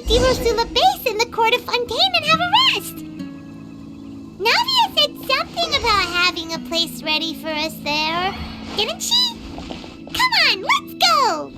di Rosula base in the court of Fontaine and have a rest. Navia said something about having a place ready for us there, didn't she? Come on, let's go!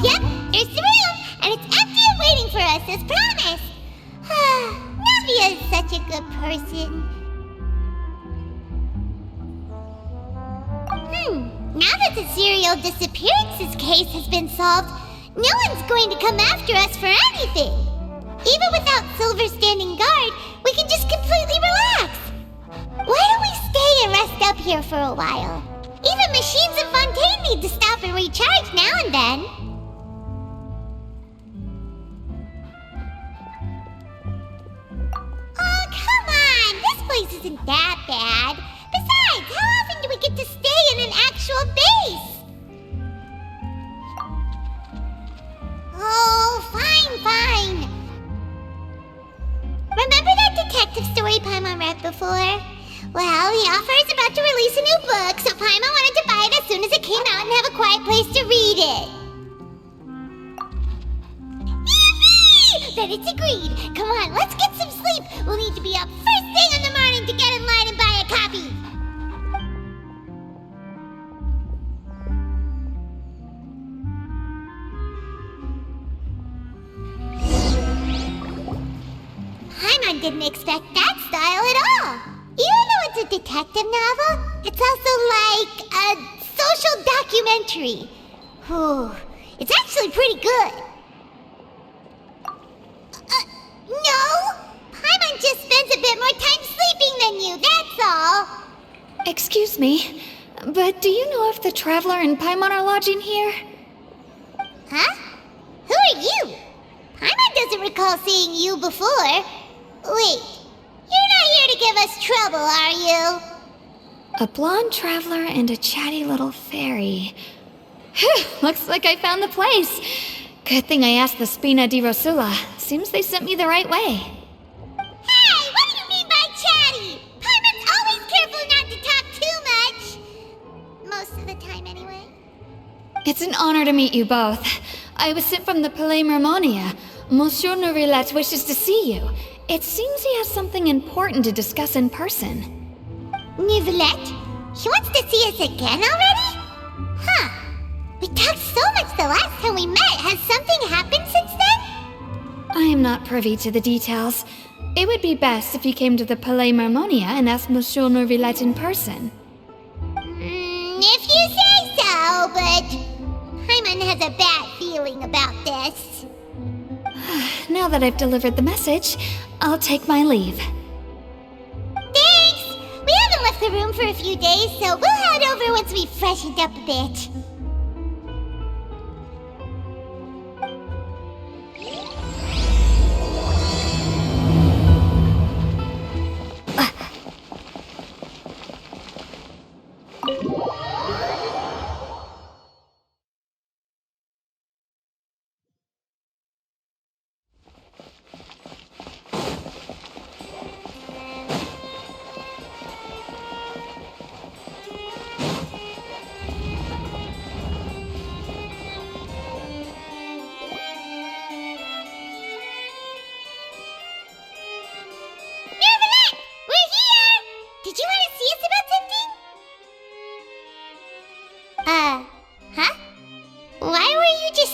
Yep, here's the room, and it's empty and waiting for us as promised. Navia is such a good person. Now that the serial disappearances case has been solved, no one's going to come after us for anything. Even without Silver standing guard, we can just completely relax. Why don't we stay and rest up here for a while? Even machines in Fontaine need to stop and recharge now and then. Oh, come on! This place isn't that bad. Besides, how often do we get to stay in an actual base? Oh, fine. Remember that detective story Paimon read before? Well, the author is about to release a new book, so Paimon wanted to buy it as soon as it came out and have a quiet place to read it. Yippee! Then it's agreed. Come on, let's get some sleep. We'll need to be up first thing in the morning to get in line and buy a copy. Paimon didn't expect that style at all. Even though it's a detective novel, it's also like a social documentary. It's actually pretty good. No! Paimon just spends a bit more time sleeping than you, that's all. Excuse me, but do you know if the Traveler and Paimon are lodging here? Huh? Who are you? Paimon doesn't recall seeing you before. Wait, you're not here to give us trouble, are you? A blonde traveler and a chatty little fairy. Whew, looks like I found the place. Good thing I asked the Spina di Rosula. Seems they sent me the right way. Hey, what do you mean by chatty? Paimon's always careful not to talk too much. Most of the time, anyway. It's an honor to meet you both. I was sent from the Palais Mermonia. Monsieur Nourilette wishes to see you. It seems he has something important to discuss in person. Nourilette? He wants to see us again already? Huh. We talked so much the last time we met. Has something happened since then? I am not privy to the details. It would be best if you came to the Palais Mermonia and asked Monsieur Nourilette in person. If you say so, but Paimon has a bad feeling about this. Now that I've delivered the message, I'll take my leave. Thanks! We haven't left the room for a few days, so we'll head over once we've freshened up a bit.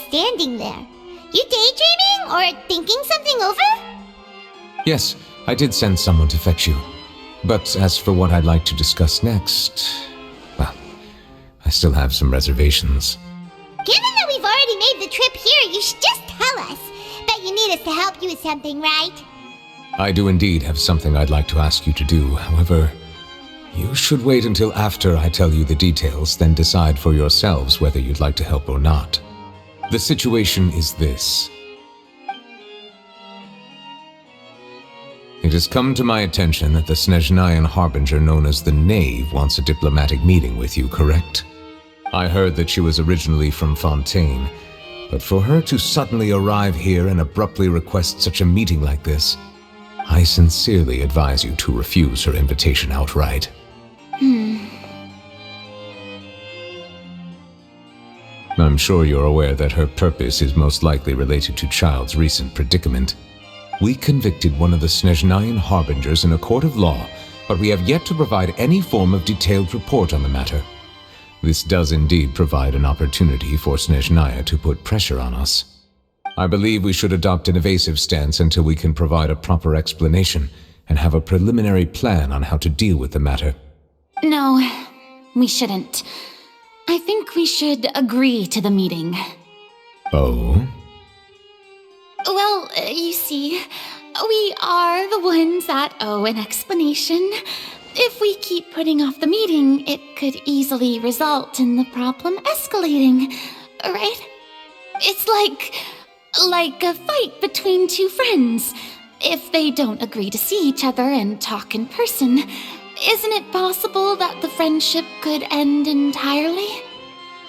Standing there. You daydreaming or thinking something over? Yes, I did send someone to fetch you. But as for what I'd like to discuss next, well, I still have some reservations. Given that we've already made the trip here, you should just tell us. Bet you need us to help you with something, right? I do indeed have something I'd like to ask you to do. However, you should wait until after I tell you the details, then decide for yourselves whether you'd like to help or not. The situation is this. It has come to my attention that the Snezhnayan harbinger known as the Knave wants a diplomatic meeting with you, correct? I heard that she was originally from Fontaine, but for her to suddenly arrive here and abruptly request such a meeting like this, I sincerely advise you to refuse her invitation outright. I'm sure you're aware that her purpose is most likely related to Child's recent predicament. We convicted one of the Snezhnayan harbingers in a court of law, but we have yet to provide any form of detailed report on the matter. This does indeed provide an opportunity for Snezhnaya to put pressure on us. I believe we should adopt an evasive stance until we can provide a proper explanation and have a preliminary plan on how to deal with the matter. No, we shouldn't. I think we should agree to the meeting. Oh? Well, you see, we are the ones that owe an explanation. If we keep putting off the meeting, it could easily result in the problem escalating, right? It's like a fight between two friends. If they don't agree to see each other and talk in person, isn't it possible that the friendship could end entirely?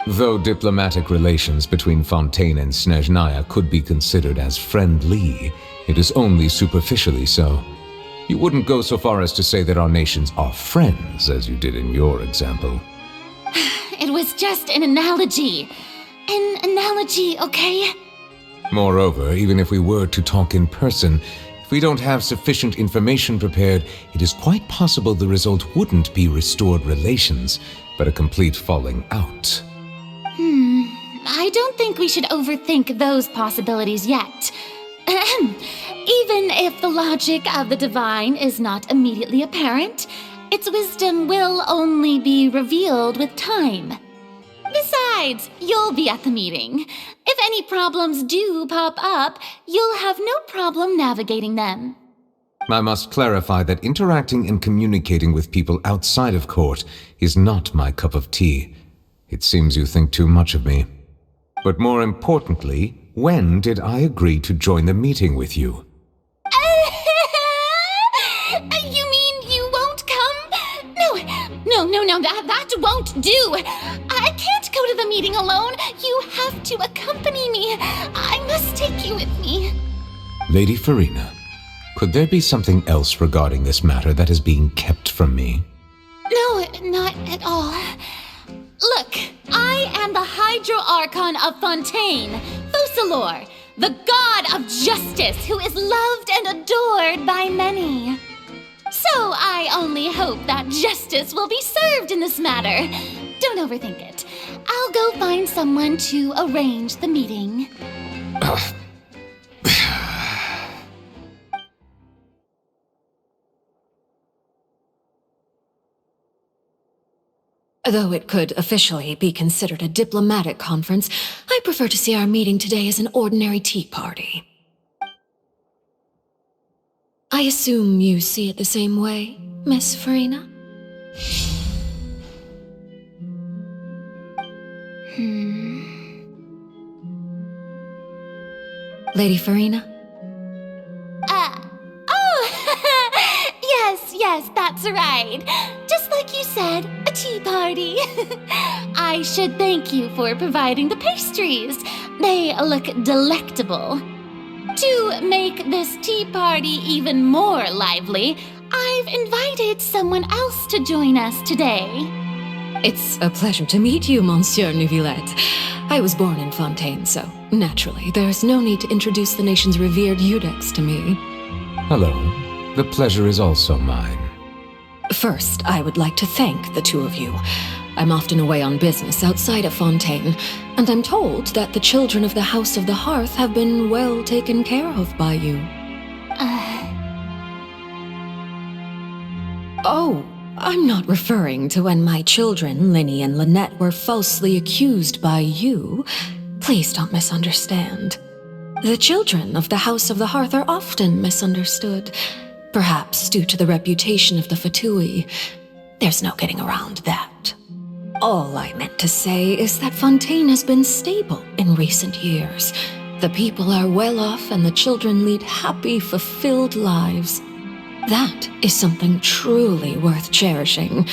Though diplomatic relations between Fontaine and Snezhnaya could be considered as friendly, it is only superficially so. You wouldn't go so far as to say that our nations are friends, as you did in your example. It was just an analogy. An analogy, okay? Moreover, even if we were to talk in person, if we don't have sufficient information prepared, it is quite possible the result wouldn't be restored relations, but a complete falling out. I don't think we should overthink those possibilities yet. Even if the logic of the divine is not immediately apparent, its wisdom will only be revealed with time. Besides, you'll be at the meeting. If any problems do pop up, you'll have no problem navigating them. I must clarify that interacting and communicating with people outside of court is not my cup of tea. It seems you think too much of me. But more importantly, when did I agree to join the meeting with you? You mean you won't come? No, that won't do. I can't go to the meeting alone. You have to accompany me. I must take you with me. Lady Farina, could there be something else regarding this matter that is being kept from me? No, not at all. Look, I am the Hydro Archon of Fontaine, Focalor, the god of justice who is loved and adored by many. So I only hope that justice will be served in this matter. Don't overthink it. I'll go find someone to arrange the meeting. Though it could officially be considered a diplomatic conference, I prefer to see our meeting today as an ordinary tea party. I assume you see it the same way, Miss Farina? Lady Farina? Yes, that's right. Just like you said, a tea party. I should thank you for providing the pastries. They look delectable. To make this tea party even more lively, I've invited someone else to join us today. It's a pleasure to meet you, Monsieur Neuvillette. I was born in Fontaine, so naturally, there's no need to introduce the nation's revered Eudex to me. Hello. The pleasure is also mine. First, I would like to thank the two of you. I'm often away on business outside of Fontaine, and I'm told that the children of the House of the Hearth have been well taken care of by you. Oh, I'm not referring to when my children, Linny and Lynette, were falsely accused by you. Please don't misunderstand. The children of the House of the Hearth are often misunderstood. Perhaps due to the reputation of the Fatui. There's no getting around that. All I meant to say is that Fontaine has been stable in recent years. The people are well off and the children lead happy, fulfilled lives. That is something truly worth cherishing,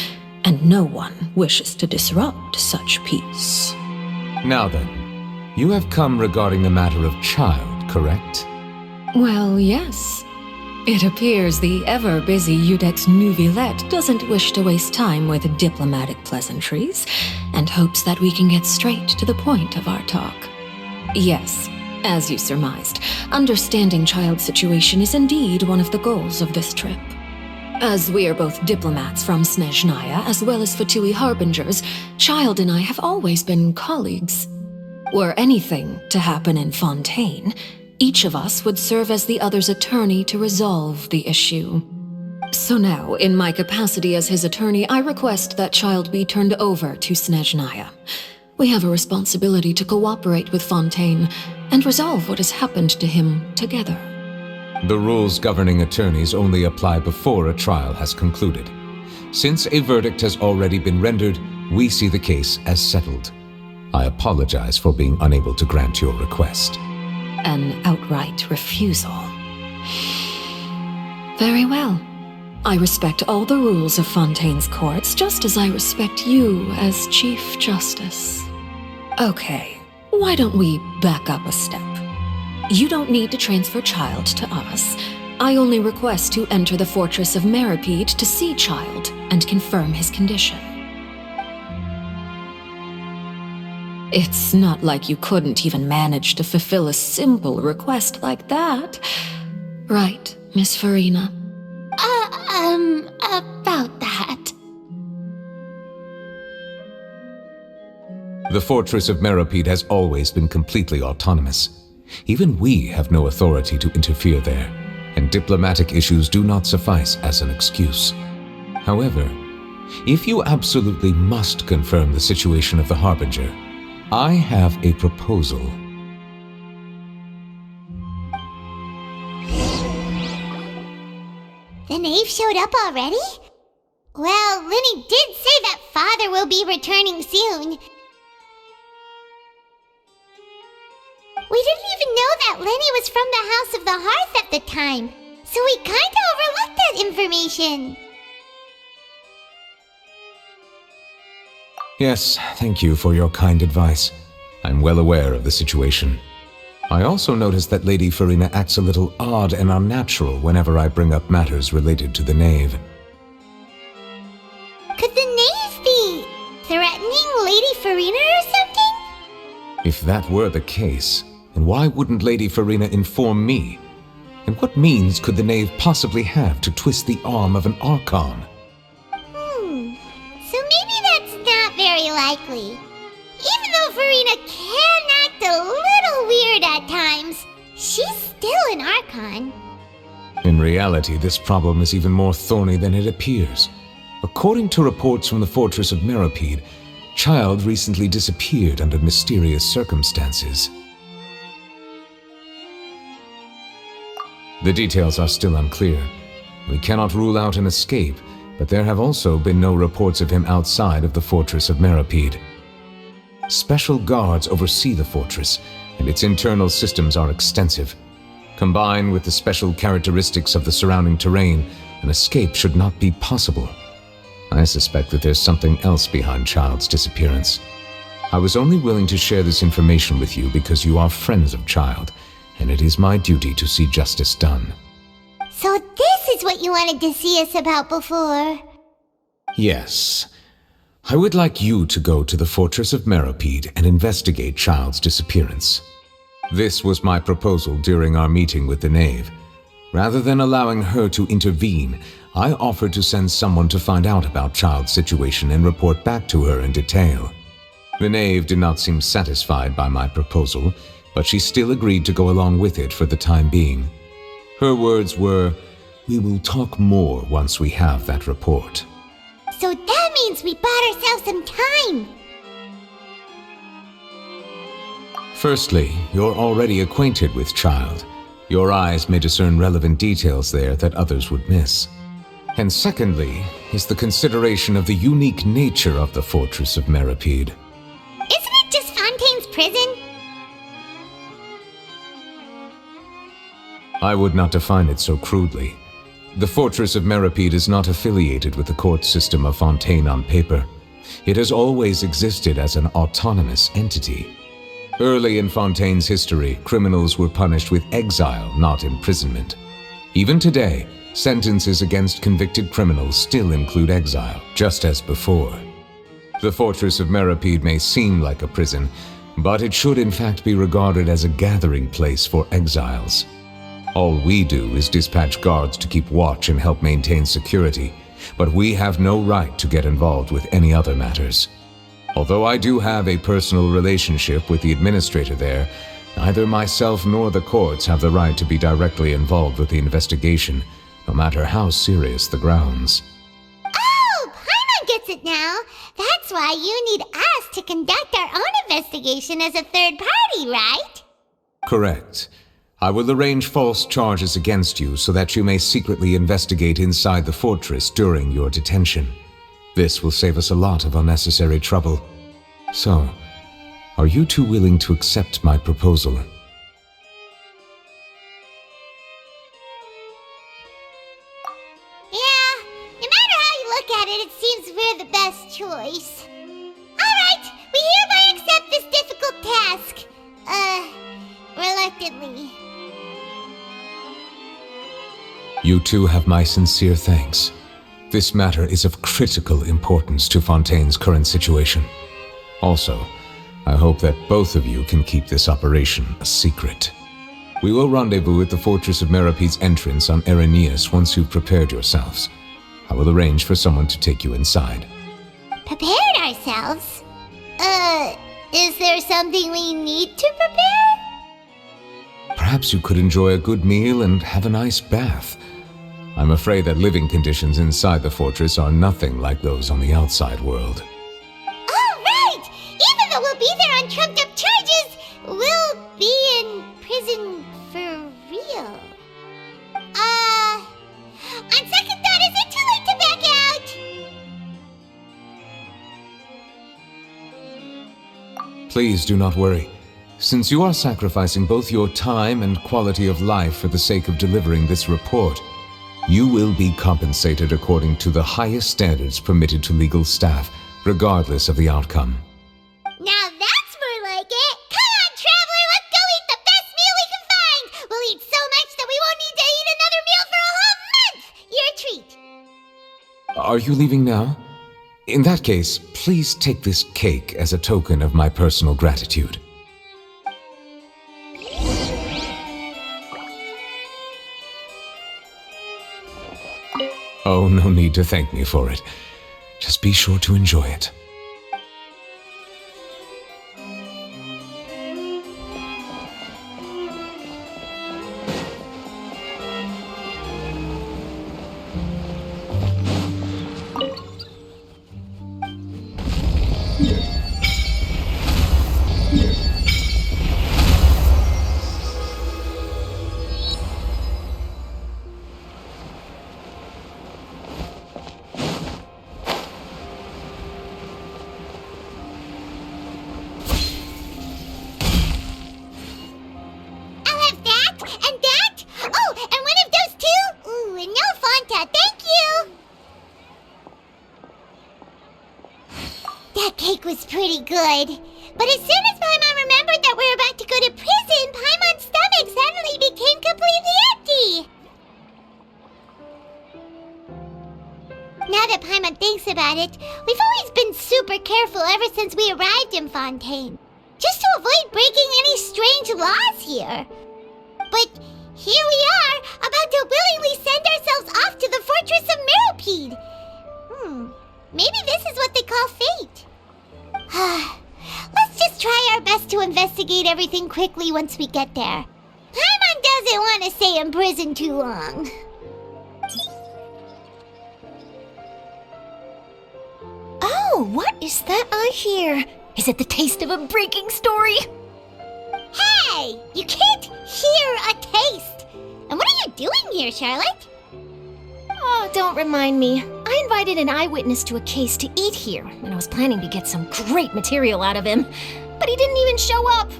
and no one wishes to disrupt such peace. Now then, you have come regarding the matter of child, correct? Well, yes. It appears the ever-busy Iudex Nuvilette doesn't wish to waste time with diplomatic pleasantries, and hopes that we can get straight to the point of our talk. Yes, as you surmised, understanding Child's situation is indeed one of the goals of this trip. As we are both diplomats from Snezhnaya as well as Fatui Harbingers, Child and I have always been colleagues. Were anything to happen in Fontaine, each of us would serve as the other's attorney to resolve the issue. So now, in my capacity as his attorney, I request that Child be turned over to Snezhnaya. We have a responsibility to cooperate with Fontaine and resolve what has happened to him together. The rules governing attorneys only apply before a trial has concluded. Since a verdict has already been rendered, we see the case as settled. I apologize for being unable to grant your request. An outright refusal. Very well. I respect all the rules of Fontaine's courts, just as I respect you as Chief Justice. Okay, why don't we back up a step? You don't need to transfer Child to us. I only request to enter the fortress of Meripede to see Child and confirm his condition. It's not like you couldn't even manage to fulfill a simple request like that. Right, Miss Farina? About that. The fortress of Meripede has always been completely autonomous. Even we have no authority to interfere there, and diplomatic issues do not suffice as an excuse. However, if you absolutely must confirm the situation of the Harbinger, I have a proposal. The knave showed up already? Well, Linny did say that father will be returning soon. We didn't even know that Lenny was from the House of the Hearth at the time, so we kinda overlooked that information. Yes, thank you for your kind advice. I'm well aware of the situation. I also noticed that Lady Farina acts a little odd and unnatural whenever I bring up matters related to the knave. Could the knave be threatening Lady Farina or something? If that were the case, then why wouldn't Lady Farina inform me? And what means could the knave possibly have to twist the arm of an Archon? So maybe that's not very likely. Even though Farina can act a little weird at times, she's still an Archon. In reality, this problem is even more thorny than it appears. According to reports from the fortress of Meripede, Child recently disappeared under mysterious circumstances. The details are still unclear. We cannot rule out an escape, but there have also been no reports of him outside of the fortress of Meripede. Special guards oversee the fortress, and its internal systems are extensive. Combined with the special characteristics of the surrounding terrain, an escape should not be possible. I suspect that there's something else behind Child's disappearance. I was only willing to share this information with you because you are friends of Child, and it is my duty to see justice done. So this is what you wanted to see us about before. Yes. I would like you to go to the fortress of Meripede and investigate Child's disappearance. This was my proposal during our meeting with the knave. Rather than allowing her to intervene, I offered to send someone to find out about Child's situation and report back to her in detail. The knave did not seem satisfied by my proposal, but she still agreed to go along with it for the time being. Her words were, "We will talk more once we have that report." So that means we bought ourselves some time. Firstly, you're already acquainted with Child. Your eyes may discern relevant details there that others would miss. And secondly, is the consideration of the unique nature of the Fortress of Meripede. Isn't it just Fontaine's prison? I would not define it so crudely. The Fortress of Meripede is not affiliated with the court system of Fontaine on paper. It has always existed as an autonomous entity. Early in Fontaine's history, criminals were punished with exile, not imprisonment. Even today, sentences against convicted criminals still include exile, just as before. The Fortress of Meripede may seem like a prison, but it should in fact be regarded as a gathering place for exiles. All we do is dispatch guards to keep watch and help maintain security, but we have no right to get involved with any other matters. Although I do have a personal relationship with the administrator there, neither myself nor the courts have the right to be directly involved with the investigation, no matter how serious the grounds. Oh, Paimon gets it now. That's why you need us to conduct our own investigation as a third party, right? Correct. I will arrange false charges against you so that you may secretly investigate inside the fortress during your detention. This will save us a lot of unnecessary trouble. So, are you two willing to accept my proposal? Yeah, no matter how you look at it, it seems we're the best choice. Alright, we hereby accept this difficult task. Reluctantly. You two have my sincere thanks. This matter is of critical importance to Fontaine's current situation. Also, I hope that both of you can keep this operation a secret. We will rendezvous at the Fortress of Meripede's entrance on Irenaeus once you've prepared yourselves. I will arrange for someone to take you inside. Prepared ourselves? Is there something we need to prepare? Perhaps you could enjoy a good meal and have a nice bath. I'm afraid that living conditions inside the fortress are nothing like those on the outside world. Oh, right! Even though we'll be there on trumped-up charges, we'll be in prison for real. On second thought, is it too late to back out? Please do not worry. Since you are sacrificing both your time and quality of life for the sake of delivering this report, you will be compensated according to the highest standards permitted to legal staff, regardless of the outcome. Now that's more like it! Come on, traveler, let's go eat the best meal we can find! We'll eat so much that we won't need to eat another meal for a whole month! You're a treat! Are you leaving now? In that case, please take this cake as a token of my personal gratitude. Oh, no need to thank me for it. Just be sure to enjoy it. Was pretty good. But as soon as Paimon remembered that we were about to go to prison, Paimon's stomach suddenly became completely empty. Now that Paimon thinks about it, we've always been super careful ever since we arrived in Fontaine, just to avoid breaking any strange laws here. But here we are, about to willingly send ourselves off to the Fortress of Meripede. Maybe this is what they call fate. Let's just try our best to investigate everything quickly once we get there. Paimon doesn't want to stay in prison too long. Oh, what is that I hear? Is it the taste of a breaking story? Hey! You can't hear a taste! And what are you doing here, Charlotte? Oh, don't remind me. I invited an eyewitness to a case to eat here, and I was planning to get some great material out of him. But he didn't even show up.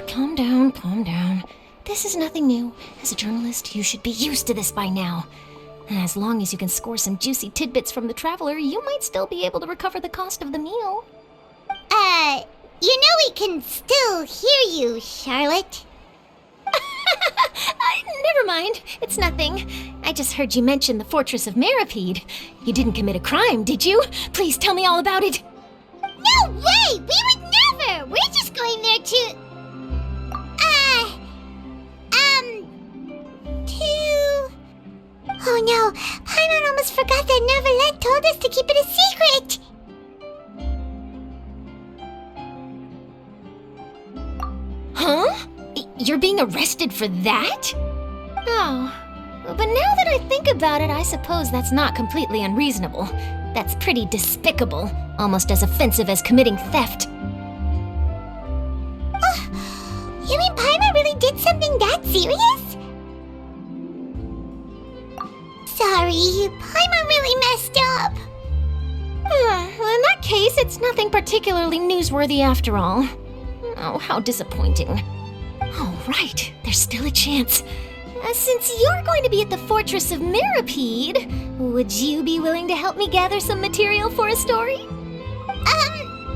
Calm down, calm down. This is nothing new. As a journalist, you should be used to this by now. And as long as you can score some juicy tidbits from the traveler, you might still be able to recover the cost of the meal. You know we can still hear you, Charlotte. Never mind. It's nothing. I just heard you mention the Fortress of Meripede. You didn't commit a crime, did you? Please tell me all about it. No way! We would never! We're just going there to... Oh no, Paimon almost forgot that Neverlet told us to keep it a secret! Huh? You're being arrested for that? Oh, but now that I think about it, I suppose that's not completely unreasonable. That's pretty despicable, almost as offensive as committing theft. You mean Paimon really did something that serious? Sorry, Paimon really messed up. Well, in that case, it's nothing particularly newsworthy after all. Oh, how disappointing. Oh, right, there's still a chance. Since you're going to be at the Fortress of Meripede, would you be willing to help me gather some material for a story?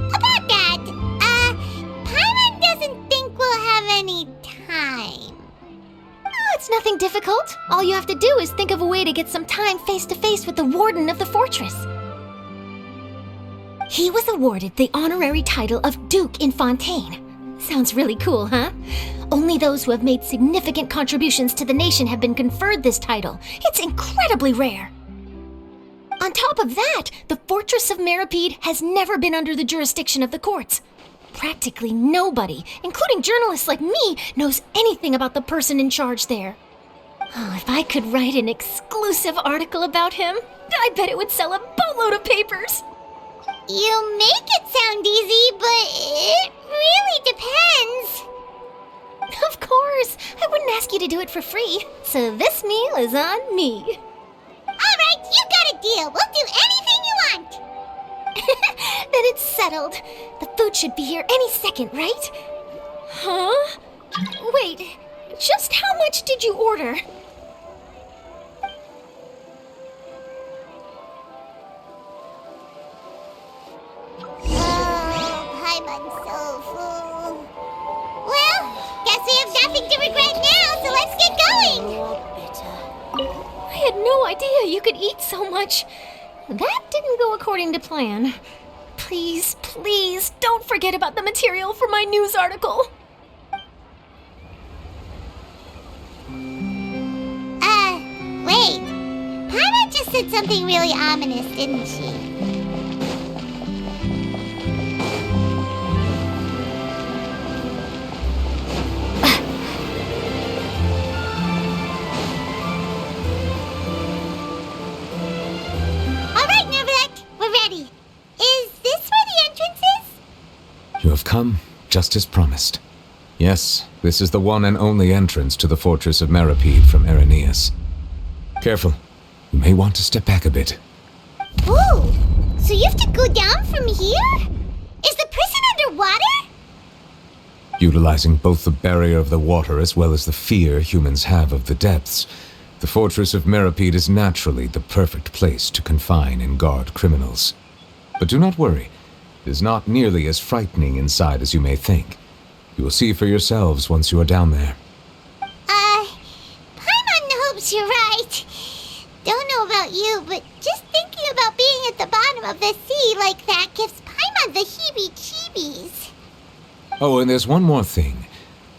About that, Paimon doesn't think we'll have any time. It's nothing difficult. All you have to do is think of a way to get some time face-to-face with the warden of the fortress. He was awarded the honorary title of Duke in Fontaine. Sounds really cool, huh? Only those who have made significant contributions to the nation have been conferred this title. It's incredibly rare. On top of that, the Fortress of Meripede has never been under the jurisdiction of the courts. Practically nobody, including journalists like me, knows anything about the person in charge there. Oh, if I could write an exclusive article about him, I bet it would sell a boatload of papers. You make it sound easy, but it really depends. Of course, I wouldn't ask you to do it for free, so this meal is on me. All right, you got a deal. We'll do anything you want. Then it's settled. The food should be here any second, right? Huh? Wait, just how much did you order? Paimon's so full. Well, guess we have nothing to regret now, so let's get going. I had no idea you could eat so much. That didn't go according to plan. Please, please, don't forget about the material for my news article. Wait. Paimon just said something really ominous, didn't she? You have come, just as promised. Yes, this is the one and only entrance to the Fortress of Meripede from Irenaeus. Careful, you may want to step back a bit. Whoa! So you have to go down from here? Is the prison underwater? Utilizing both the barrier of the water as well as the fear humans have of the depths, the Fortress of Meripede is naturally the perfect place to confine and guard criminals. But do not worry. It is not nearly as frightening inside as you may think. You will see for yourselves once you are down there. Paimon hopes you're right. Don't know about you, but just thinking about being at the bottom of the sea like that gives Paimon the heebie-jeebies. Oh, and there's one more thing.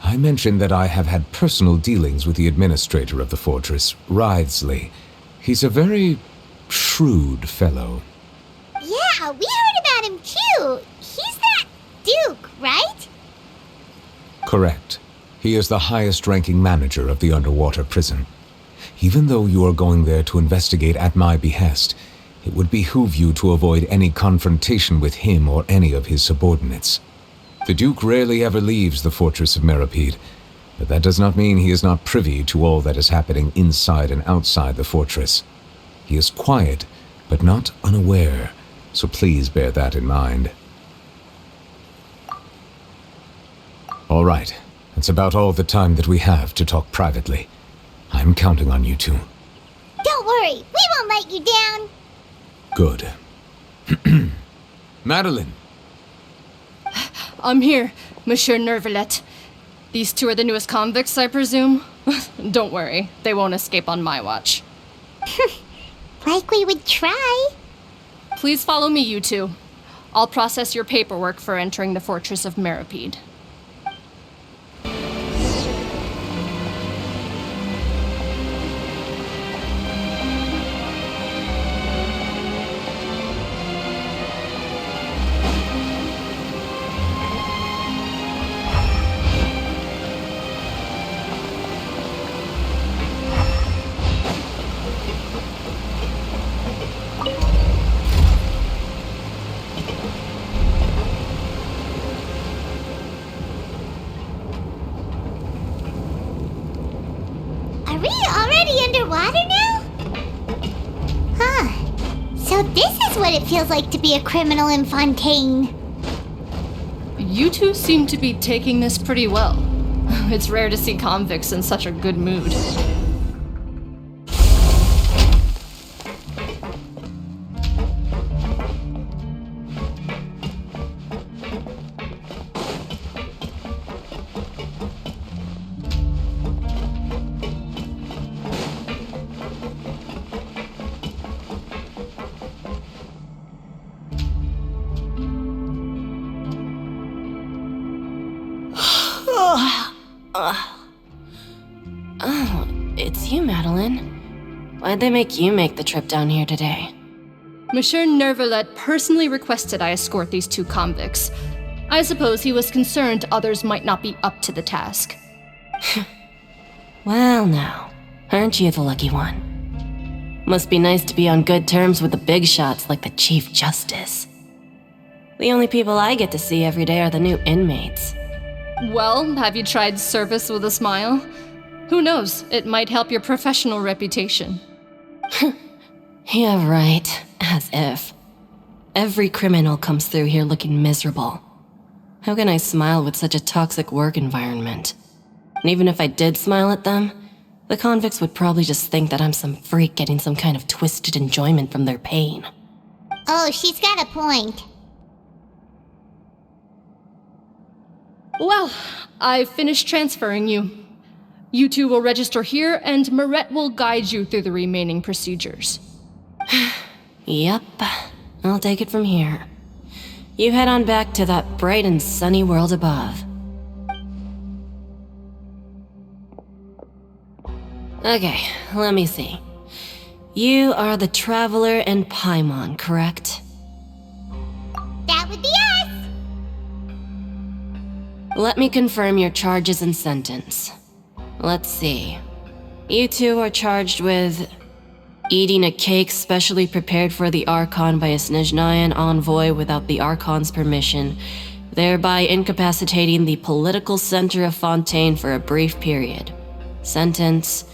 I mentioned that I have had personal dealings with the administrator of the fortress, Wriothesley. He's a very shrewd fellow. Yeah, we heard about him too. He's that Duke, right? Correct. He is the highest-ranking manager of the underwater prison. Even though you are going there to investigate at my behest, it would behoove you to avoid any confrontation with him or any of his subordinates. The Duke rarely ever leaves the Fortress of Meripede, But that does not mean he is not privy to all that is happening inside and outside the fortress. He is quiet, but not unaware, so please bear that in mind. All right, that's about all the time that we have to talk privately. I'm counting on you two. Don't worry, we won't let you down. Good. Madeline! I'm here, Monsieur Nervalet. These two are the newest convicts, I presume? Don't worry, they won't escape on my watch. Like we would try. Please follow me, you two. I'll process your paperwork for entering the Fortress of Meripede. Are we already underwater now? Huh. So this is what it feels like to be a criminal in Fontaine. You two seem to be taking this pretty well. It's rare to see convicts in such a good mood. Oh, it's you, Madeline. Why'd they make you make the trip down here today? Monsieur Nervalet personally requested I escort these two convicts. I suppose he was concerned others might not be up to the task. Well now, aren't you the lucky one? Must be nice to be on good terms with the big shots like the Chief Justice. The only people I get to see every day are the new inmates. Well, have you tried service with a smile? Who knows, it might help your professional reputation. Yeah, right. As if. Every criminal comes through here looking miserable. How can I smile with such a toxic work environment? And even if I did smile at them, the convicts would probably just think that I'm some freak getting some kind of twisted enjoyment from their pain. Oh, she's got a point. Well, I've finished transferring you. You two will register here, and Marette will guide you through the remaining procedures. Yep, I'll take it from here. You head on back to that bright and sunny world above. Okay, let me see. You are the Traveler and Paimon, correct? That would be us. Let me confirm your charges and sentence. Let's see. You two are charged with eating a cake specially prepared for the Archon by a Snezhnayan envoy without the Archon's permission, thereby incapacitating the political center of Fontaine for a brief period. Sentence: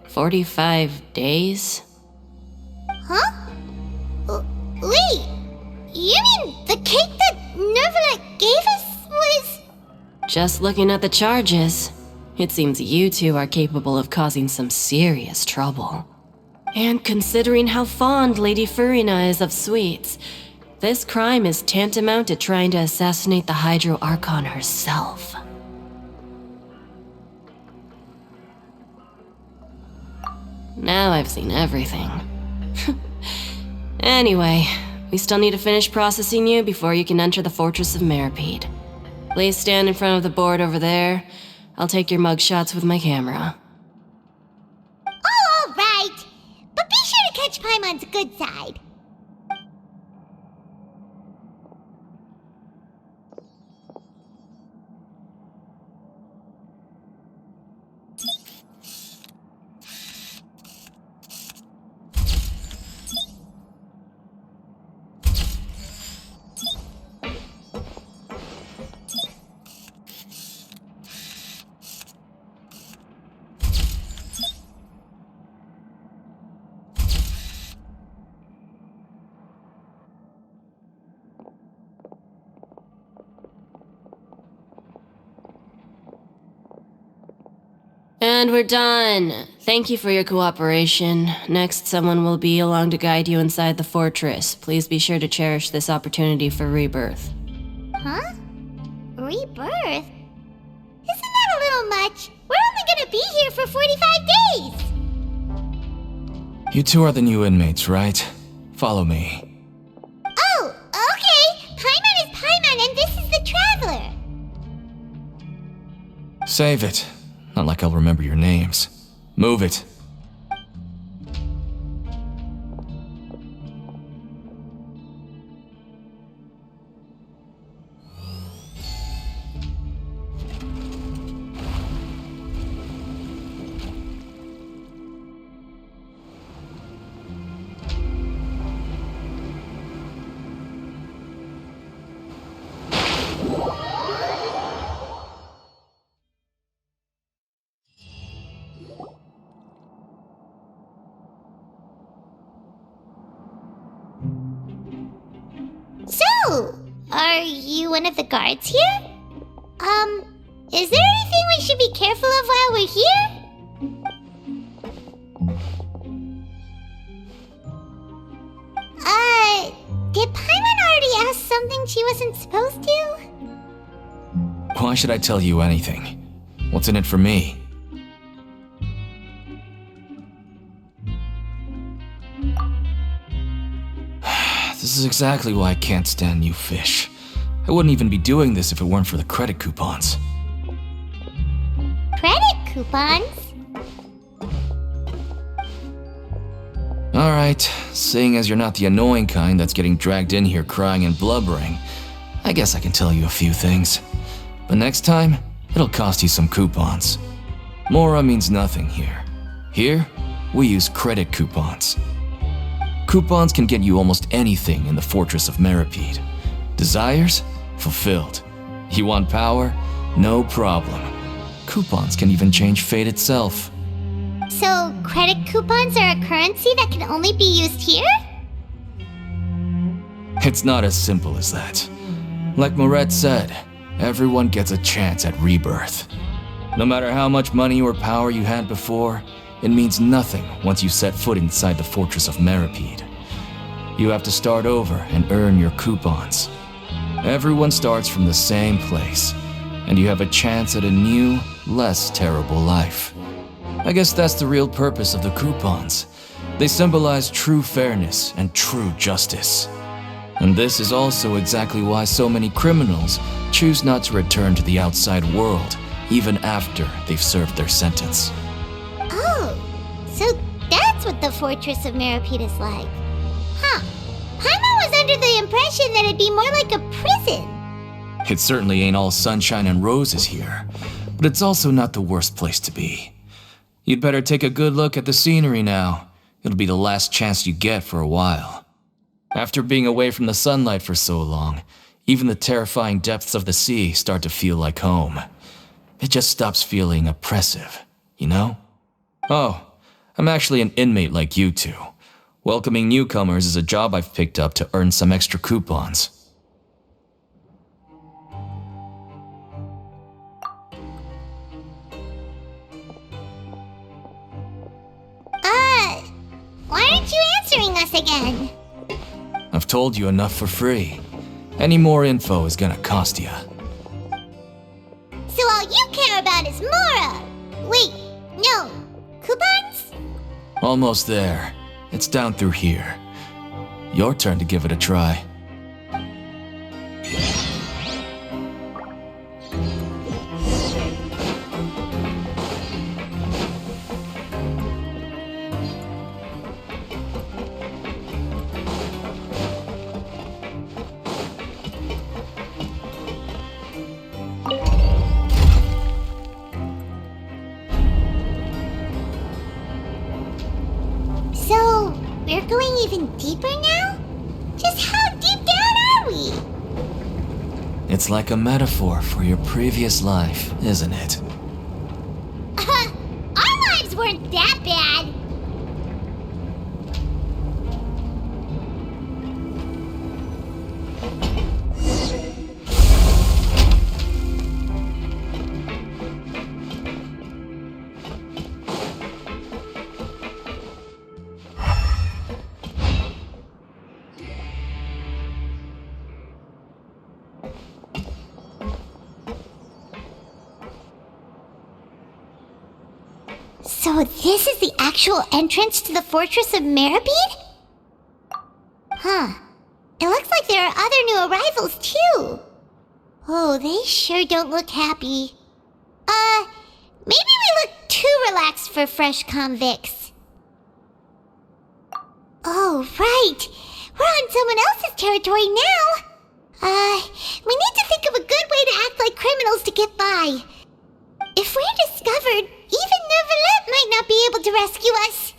45 days? Huh? Wait, you mean the cake that Nervalet gave us was... Just looking at the charges, it seems you two are capable of causing some serious trouble. And considering how fond Lady Furina is of sweets, this crime is tantamount to trying to assassinate the Hydro Archon herself. Now I've seen everything. Anyway, we still need to finish processing you before you can enter the Fortress of Meripede. Please stand in front of the board over there. I'll take your mugshots with my camera. Oh, all right. But be sure to catch Paimon's good side. And we're done. Thank you for your cooperation. Next, someone will be along to guide you inside the fortress. Please be sure to cherish this opportunity for rebirth. Huh? Rebirth? Isn't that a little much? We're only gonna be here for 45 days! You two are the new inmates, right? Follow me. Oh, okay! Paimon is Paimon and this is the Traveler! Save it. Not like I'll remember your names. Move it. So, are you one of the guards here? Is there anything we should be careful of while we're here? Did Paimon already ask something she wasn't supposed to? Why should I tell you anything? What's in it for me? This is exactly why I can't stand you fish. I wouldn't even be doing this if it weren't for the credit coupons. Credit coupons? Alright, seeing as you're not the annoying kind that's getting dragged in here crying and blubbering, I guess I can tell you a few things. But next time, it'll cost you some coupons. Mora means nothing here. Here, we use credit coupons. Coupons can get you almost anything in the Fortress of Meripede. Desires? Fulfilled. You want power? No problem. Coupons can even change fate itself. So, credit coupons are a currency that can only be used here? It's not as simple as that. Like Moret said, everyone gets a chance at rebirth. No matter how much money or power you had before, it means nothing once you set foot inside the Fortress of Meripede. You have to start over and earn your coupons. Everyone starts from the same place, and you have a chance at a new, less terrible life. I guess that's the real purpose of the coupons. They symbolize true fairness and true justice. And this is also exactly why so many criminals choose not to return to the outside world, even after they've served their sentence. Oh, so that's what the Fortress of Meripede is like. Huh. Paimon was under the impression that it'd be more like a prison. It certainly ain't all sunshine and roses here, but it's also not the worst place to be. You'd better take a good look at the scenery now. It'll be the last chance you get for a while. After being away from the sunlight for so long, even the terrifying depths of the sea start to feel like home. It just stops feeling oppressive, you know? Oh, I'm actually an inmate like you two. Welcoming newcomers is a job I've picked up to earn some extra coupons. Why aren't you answering us again? I've told you enough for free. Any more info is gonna cost you. So all you care about is Mora! Wait, no. Coupons? Almost there. It's down through here. Your turn to give it a try. So, we're going even deeper now? Just how deep down are we? It's like a metaphor for your previous life, isn't it? Our lives weren't that bad. So this is the actual entrance to the Fortress of Meripede? Huh. It looks like there are other new arrivals, too. Oh, they sure don't look happy. Maybe we look too relaxed for fresh convicts. Oh, right. We're on someone else's territory now. We need to think of a good way to act like criminals to get by. If we're discovered, even Neuvillette might not be able to rescue us.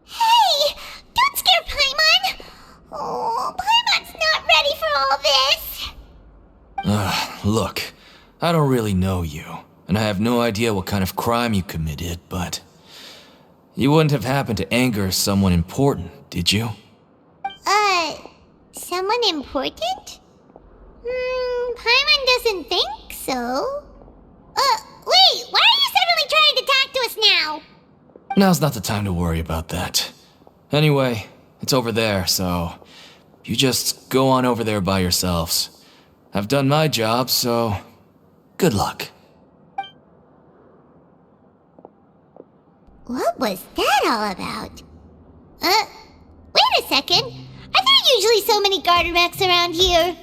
Hey! Don't scare Paimon! Oh, Paimon's not ready for all this! Look, I don't really know you, and I have no idea what kind of crime you committed, but you wouldn't have happened to anger someone important, did you? Someone important? Paimon doesn't think so. Wait, why are you suddenly trying to talk to us now? Now's not the time to worry about that. Anyway, it's over there, so you just go on over there by yourselves. I've done my job, so good luck. What was that all about? Wait a second. Are there usually so many garter mechs around here?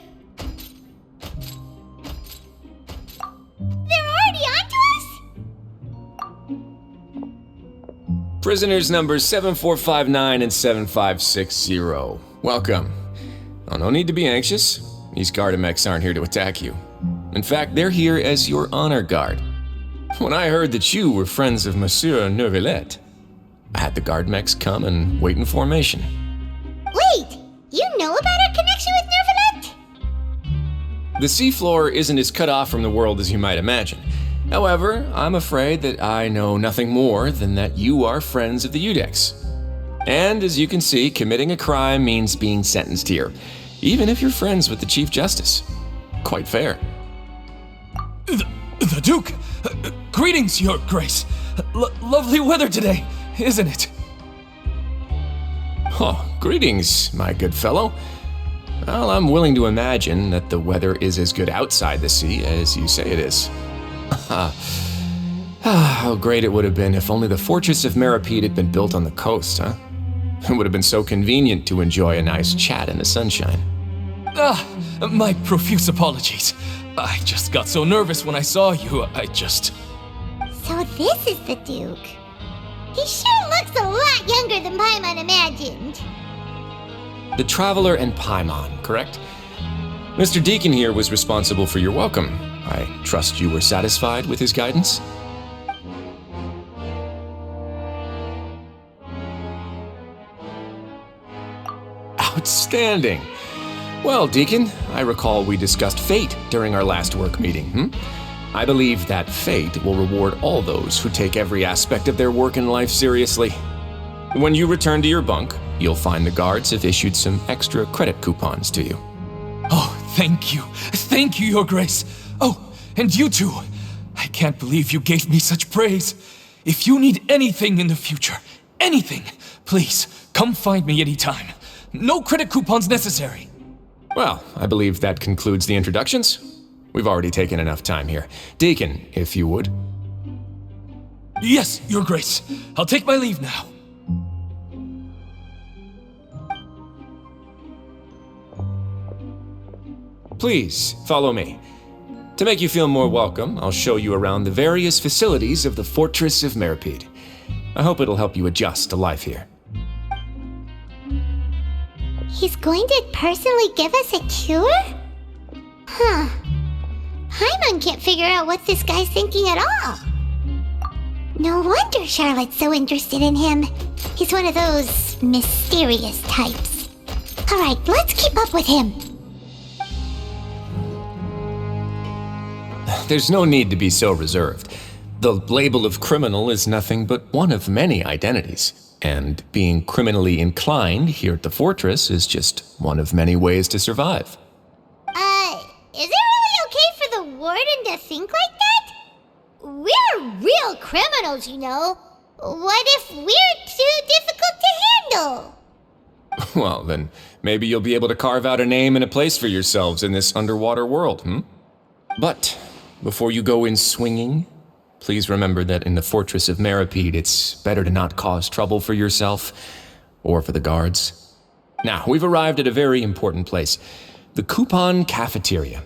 They're already onto us? Prisoners numbers 7459 and 7560. Welcome. Oh, no need to be anxious. These Gardamex aren't here to attack you. In fact, they're here as your honor guard. When I heard that you were friends of Monsieur Neuvillette, I had the Gardamex come and wait in formation. Wait, you know about our connection with Neuvillette? The seafloor isn't as cut off from the world as you might imagine. However, I'm afraid that I know nothing more than that you are friends of the Udex. And as you can see, committing a crime means being sentenced here, even if you're friends with the Chief Justice. Quite fair. The Duke! Greetings, Your Grace! Lovely weather today, isn't it? Oh, greetings, my good fellow. Well, I'm willing to imagine that the weather is as good outside the sea as you say it is. How great it would have been if only the Fortress of Meripede had been built on the coast, huh? It would have been so convenient to enjoy a nice chat in the sunshine. My profuse apologies. I just got so nervous when I saw you, So this is the Duke. He sure looks a lot younger than Paimon imagined. The Traveler and Paimon, correct? Mr. Deacon here was responsible for your welcome. I trust you were satisfied with his guidance? Outstanding! Well, Deacon, I recall we discussed fate during our last work meeting, I believe that fate will reward all those who take every aspect of their work in life seriously. When you return to your bunk, you'll find the guards have issued some extra credit coupons to you. Oh, thank you. Thank you, Your Grace. Oh, and you too. I can't believe you gave me such praise. If you need anything in the future, anything, please, come find me anytime. No credit coupons necessary. Well, I believe that concludes the introductions. We've already taken enough time here. Deacon, if you would. Yes, Your Grace. I'll take my leave now. Please, follow me. To make you feel more welcome, I'll show you around the various facilities of the Fortress of Meripede. I hope it'll help you adjust to life here. He's going to personally give us a cure? Huh. Paimon can't figure out what this guy's thinking at all. No wonder Charlotte's so interested in him. He's one of those mysterious types. Alright, let's keep up with him. There's no need to be so reserved. The label of criminal is nothing but one of many identities. And being criminally inclined here at the fortress is just one of many ways to survive. Is it really okay for the warden to think like that? We're real criminals, you know. What if we're too difficult to handle? Well, then maybe you'll be able to carve out a name and a place for yourselves in this underwater world, But before you go in swinging, please remember that in the Fortress of Meripede, it's better to not cause trouble for yourself or for the guards. Now, we've arrived at a very important place, the Coupon Cafeteria.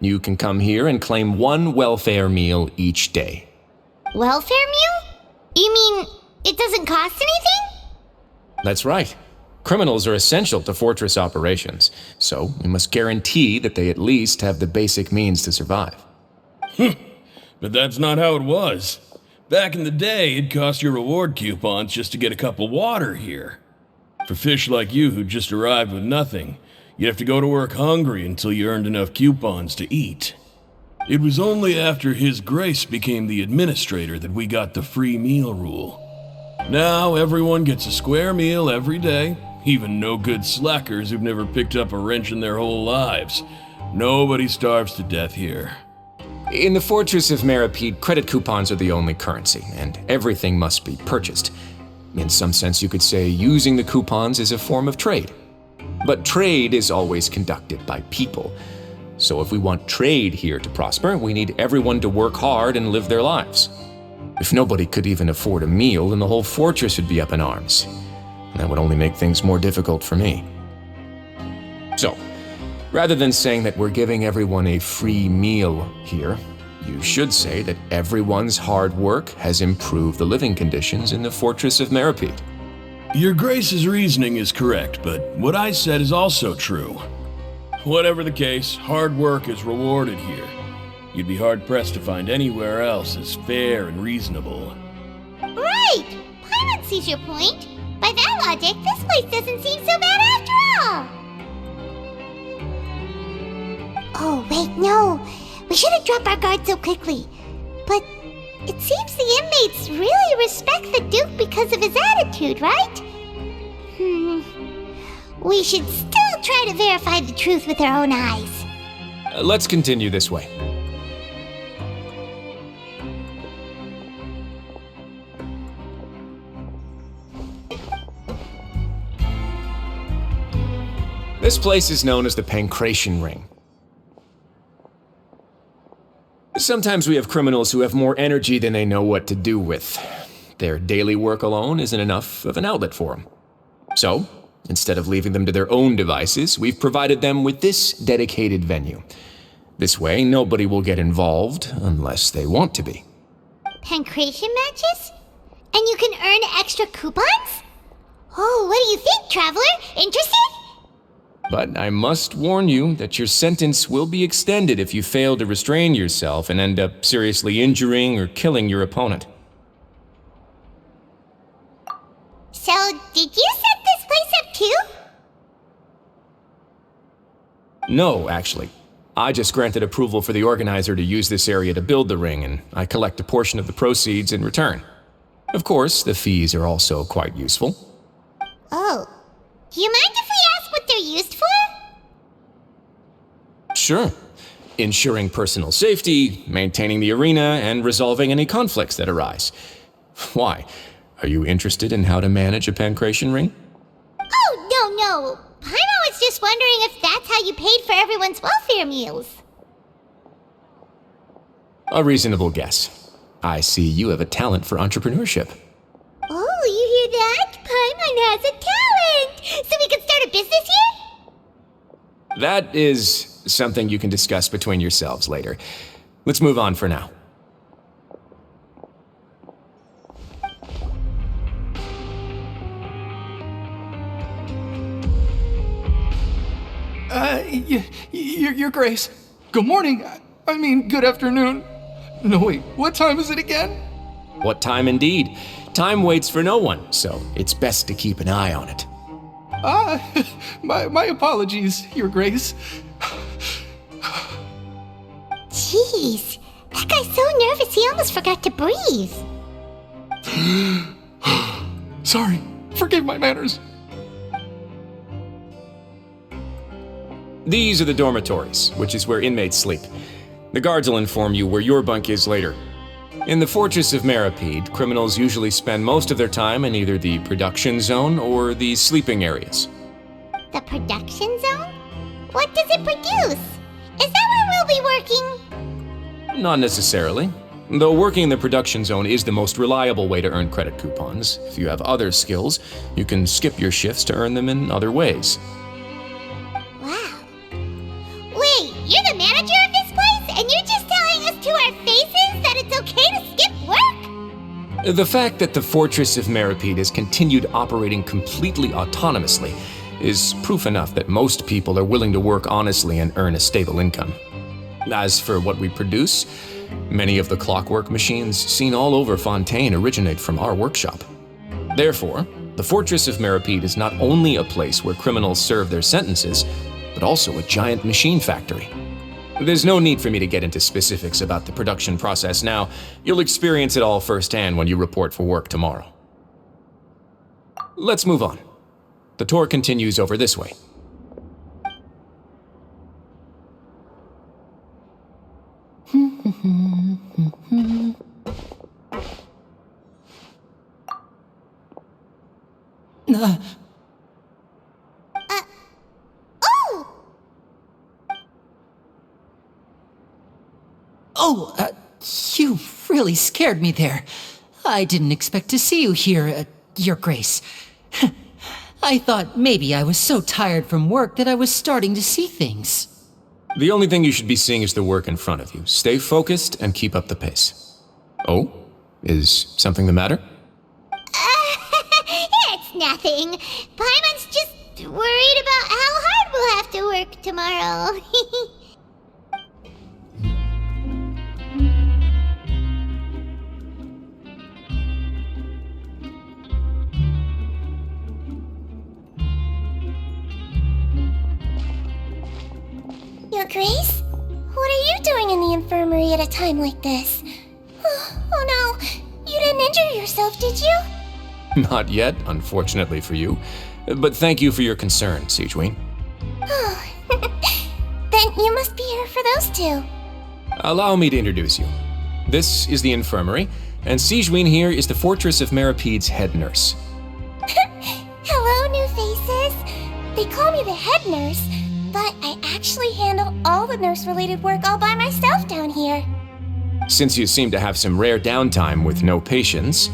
You can come here and claim 1 welfare meal each day. Welfare meal? You mean it doesn't cost anything? That's right. Criminals are essential to Fortress operations, so we must guarantee that they at least have the basic means to survive. But that's not how it was. Back in the day, it cost your reward coupons just to get a cup of water here. For fish like you who just arrived with nothing, you'd have to go to work hungry until you earned enough coupons to eat. It was only after His Grace became the administrator that we got the free meal rule. Now everyone gets a square meal every day, even no-good slackers who've never picked up a wrench in their whole lives. Nobody starves to death here. In the Fortress of Meripede, credit coupons are the only currency, and everything must be purchased. In some sense, you could say using the coupons is a form of trade. But trade is always conducted by people. So if we want trade here to prosper, we need everyone to work hard and live their lives. If nobody could even afford a meal, then the whole fortress would be up in arms. And that would only make things more difficult for me. So, rather than saying that we're giving everyone a free meal here, you should say that everyone's hard work has improved the living conditions in the Fortress of Meripede. Your Grace's reasoning is correct, but what I said is also true. Whatever the case, hard work is rewarded here. You'd be hard-pressed to find anywhere else as fair and reasonable. Right! Paimon sees your point. By that logic, this place doesn't seem so bad after all. Oh, wait, no. We shouldn't drop our guard so quickly. But it seems the inmates really respect the Duke because of his attitude, right? We should still try to verify the truth with our own eyes. Let's continue this way. This place is known as the Pancration Ring. Sometimes we have criminals who have more energy than they know what to do with. Their daily work alone isn't enough of an outlet for them. So, instead of leaving them to their own devices, we've provided them with this dedicated venue. This way, nobody will get involved unless they want to be. Pancration matches? And you can earn extra coupons? Oh, what do you think, Traveler? Interested? But I must warn you that your sentence will be extended if you fail to restrain yourself and end up seriously injuring or killing your opponent. So, did you set this place up too? No, actually. I just granted approval for the organizer to use this area to build the ring, and I collect a portion of the proceeds in return. Of course, the fees are also quite useful. Oh. Do you mind if we ask what they're used for? Sure. Ensuring personal safety, maintaining the arena, and resolving any conflicts that arise. Why? Are you interested in how to manage a pancration ring? Oh, no. Paimon was just wondering if that's how you paid for everyone's welfare meals. A reasonable guess. I see you have a talent for entrepreneurship. Oh, you hear that? Paimon has a talent! So we can start a business here? That is something you can discuss between yourselves later. Let's move on for now. Your Grace. Good morning. I mean, good afternoon. No, wait, what time is it again? What time indeed? Time waits for no one, so it's best to keep an eye on it. My apologies, Your Grace. Jeez, that guy's so nervous he almost forgot to breathe. Sorry, forgive my manners. These are the dormitories, which is where inmates sleep. The guards will inform you where your bunk is later. In the Fortress of Meripede, criminals usually spend most of their time in either the production zone or the sleeping areas. The production zone? What does it produce? Is that where we'll be working? Not necessarily. Though working in the production zone is the most reliable way to earn credit coupons, if you have other skills, you can skip your shifts to earn them in other ways. Wow. Wait, you're the manager of this place, and you're just telling us to our faces that it's okay to skip work? The fact that the Fortress of Meripede has continued operating completely autonomously is proof enough that most people are willing to work honestly and earn a stable income. As for what we produce, many of the clockwork machines seen all over Fontaine originate from our workshop. Therefore, the Fortress of Meripede is not only a place where criminals serve their sentences, but also a giant machine factory. There's no need for me to get into specifics about the production process now. You'll experience it all firsthand when you report for work tomorrow. Let's move on. The tour continues over this way. You really scared me there. I didn't expect to see you here, Your Grace. I thought maybe I was so tired from work that I was starting to see things. The only thing you should be seeing is the work in front of you. Stay focused and keep up the pace. Oh? Is something the matter? It's nothing. Paimon's just worried about how hard we'll have to work tomorrow. Your Grace? What are you doing in the infirmary at a time like this? Oh no, you didn't injure yourself, did you? Not yet, unfortunately for you. But thank you for your concern, Sigewin. Oh, then you must be here for those two. Allow me to introduce you. This is the infirmary, and Sigewin here is the Fortress of Meripede's head nurse. Hello, new faces. They call me the head nurse, but I actually handle all the nurse-related work all by myself down here. Since you seem to have some rare downtime with no patients,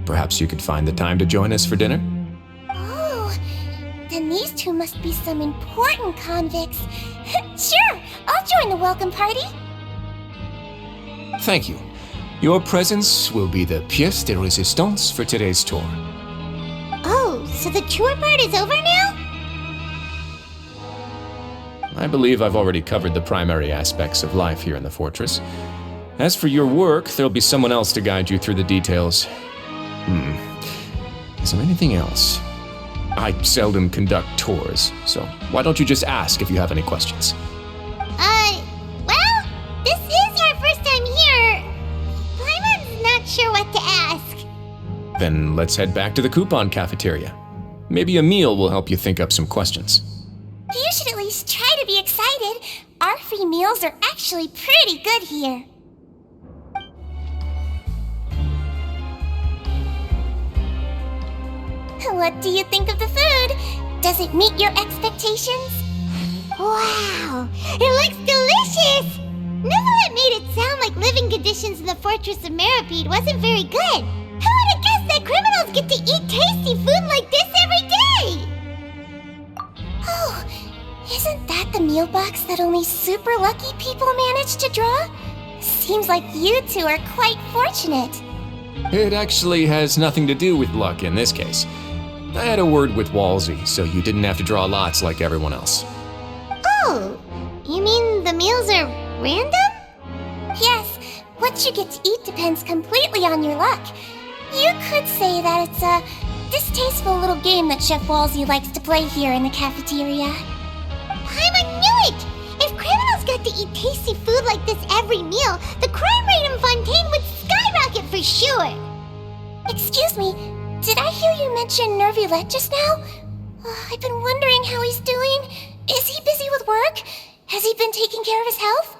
perhaps you could find the time to join us for dinner? Oh, then these two must be some important convicts. Sure, I'll join the welcome party. Thank you. Your presence will be the pièce de résistance for today's tour. Oh, so the tour part is over now? I believe I've already covered the primary aspects of life here in the fortress. As for your work, there'll be someone else to guide you through the details. Is there anything else? I seldom conduct tours, so why don't you just ask if you have any questions? Well, this is our first time here. Paimon's not sure what to ask. Then let's head back to the coupon cafeteria. Maybe a meal will help you think up some questions. You should at least try to be excited. Our free meals are actually pretty good here. What do you think of the food? Does it meet your expectations? Wow, it looks delicious! Neverlet made it sound like living conditions in the Fortress of Meripede wasn't very good. Who would have guessed that criminals get to eat tasty food like this every day? Oh, isn't that the meal box that only super lucky people manage to draw? Seems like you two are quite fortunate. It actually has nothing to do with luck in this case. I had a word with Walsey, so you didn't have to draw lots like everyone else. Oh, you mean the meals are random? Yes, what you get to eat depends completely on your luck. You could say that it's a distasteful little game that Chef Walsey likes to play here in the cafeteria. Paimon knew it! If criminals got to eat tasty food like this every meal, the crime rate in Fontaine would skyrocket for sure! Excuse me, did I hear you mention Nervulette just now? I've been wondering how he's doing. Is he busy with work? Has he been taking care of his health?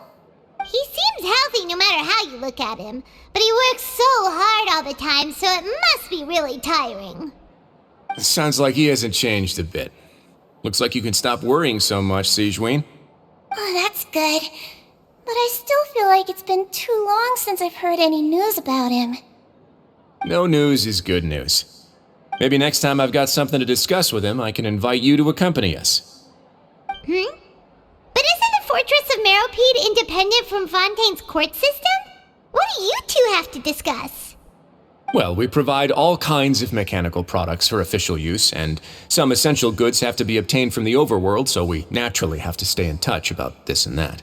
He seems healthy no matter how you look at him, but he works so hard all the time, so it must be really tiring. Sounds like he hasn't changed a bit. Looks like you can stop worrying so much, Sigewin. Oh, that's good. But I still feel like it's been too long since I've heard any news about him. No news is good news. Maybe next time I've got something to discuss with him, I can invite you to accompany us. But isn't the Fortress of Meropede independent from Fontaine's court system? What do you two have to discuss? Well, we provide all kinds of mechanical products for official use, and some essential goods have to be obtained from the overworld, so we naturally have to stay in touch about this and that.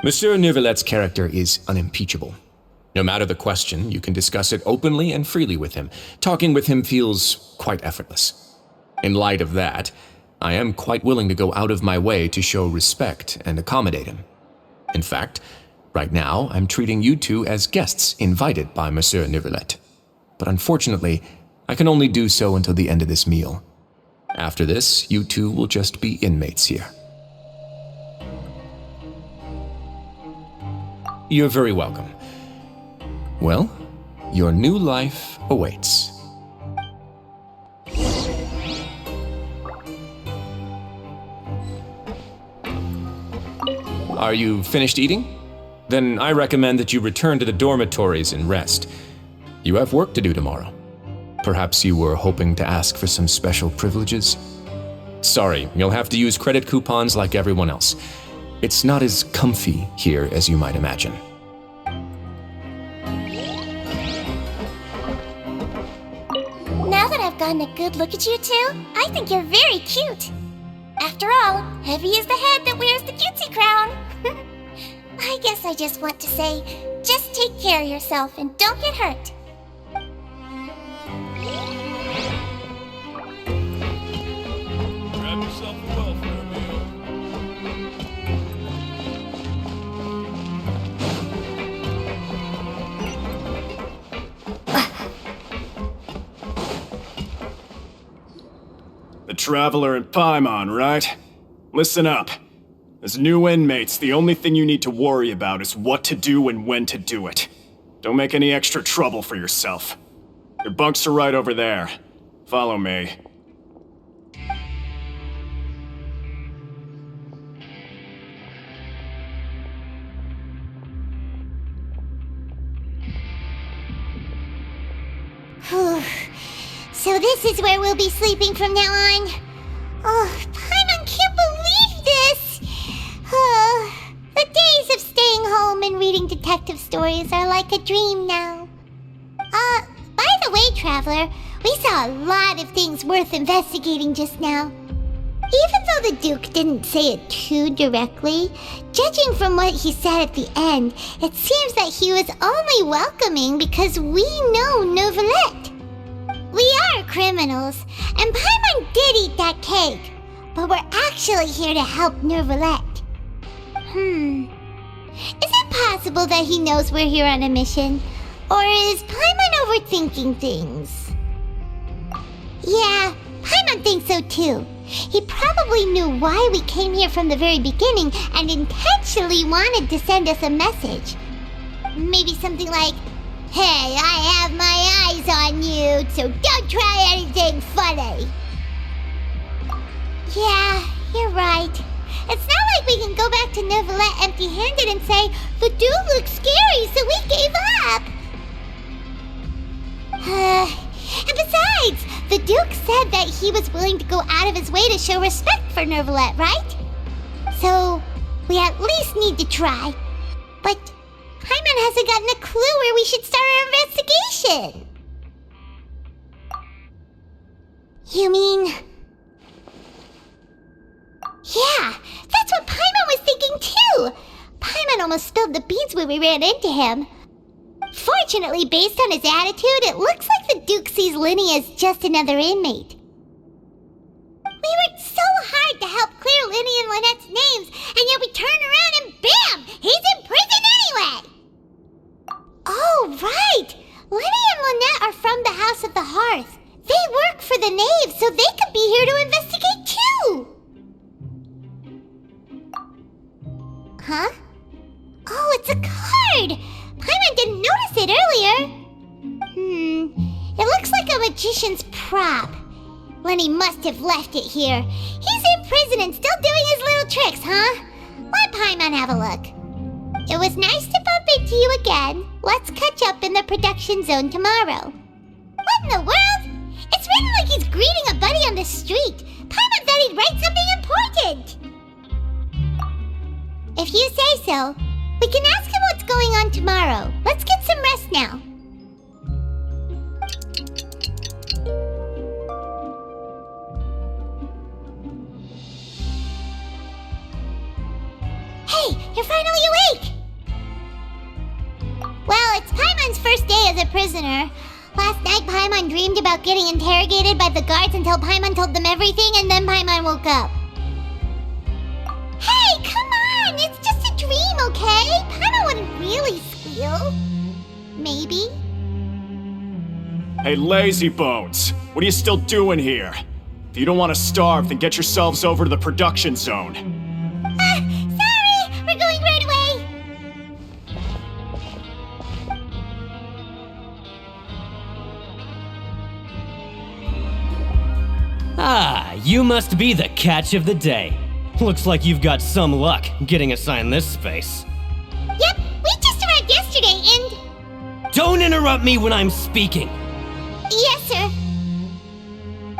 Monsieur Neuvillett's character is unimpeachable. No matter the question, you can discuss it openly and freely with him. Talking with him feels quite effortless. In light of that, I am quite willing to go out of my way to show respect and accommodate him. In fact, right now, I'm treating you two as guests invited by Monsieur Neuvillette. But unfortunately, I can only do so until the end of this meal. After this, you two will just be inmates here. You're very welcome. Well, your new life awaits. Are you finished eating? Then I recommend that you return to the dormitories and rest. You have work to do tomorrow. Perhaps you were hoping to ask for some special privileges? Sorry, you'll have to use credit coupons like everyone else. It's not as comfy here as you might imagine. Now that I've gotten a good look at you two, I think you're very cute. After all, heavy is the head that wears the cutesy crown. I guess I just want to say, just take care of yourself and don't get hurt. Grab yourself a welfare meal. The Traveler and Paimon, right? Listen up. As new inmates, the only thing you need to worry about is what to do and when to do it. Don't make any extra trouble for yourself. Your bunks are right over there. Follow me. So this is where we'll be sleeping from now on. Oh, Paimon can't believe this! The days of staying home and reading detective stories are like a dream now. By the way, Traveler, we saw a lot of things worth investigating just now. Even though the Duke didn't say it too directly, judging from what he said at the end, it seems that he was only welcoming because we know Neuvillette. We are criminals, and Paimon did eat that cake, but we're actually here to help Neuvillette. Is it possible that he knows we're here on a mission? Or is Paimon overthinking things? Yeah, Paimon thinks so too. He probably knew why we came here from the very beginning and intentionally wanted to send us a message. Maybe something like, "Hey, I have my eyes on you, so don't try anything funny." Yeah, you're right. It's not like we can go back to Neuvillette empty-handed and say, "The dude looks scary, so we gave up." And besides, the Duke said that he was willing to go out of his way to show respect for Neuvillette, right? So, we at least need to try. But Paimon hasn't gotten a clue where we should start our investigation. You mean... Yeah, that's what Paimon was thinking too! Paimon almost spilled the beans when we ran into him. Fortunately, based on his attitude, it looks like the Duke sees Linny as just another inmate. We worked so hard to help clear Linny and Lynette's names, and yet we turn around and bam! He's in prison anyway! Oh, right! Linny and Lynette are from the House of the Hearth. They work for the Knave, so they could be here to investigate too! Huh? Oh, it's a card! Paimon didn't notice it earlier. It looks like a magician's prop. Lenny must have left it here. He's in prison and still doing his little tricks, huh? Let Paimon have a look. It was nice to bump into you again. Let's catch up in the production zone tomorrow. What in the world? It's written like he's greeting a buddy on the street. Paimon thought he'd write something important. If you say so, we can ask him what's going on tomorrow. Let's get some rest now. Hey, you're finally awake! Well, it's Paimon's first day as a prisoner. Last night, Paimon dreamed about getting interrogated by the guards until Paimon told them everything, and then Paimon woke up. Hey, come on! It's just a dream, okay? Paimon wouldn't really squeal. Maybe. Hey, lazy bones! What are you still doing here? If you don't want to starve, then get yourselves over to the production zone. Sorry! We're going right away! Ah, you must be the catch of the day. Looks like you've got some luck getting assigned this space. Yep, we just arrived yesterday and... Don't interrupt me when I'm speaking! Yes, sir.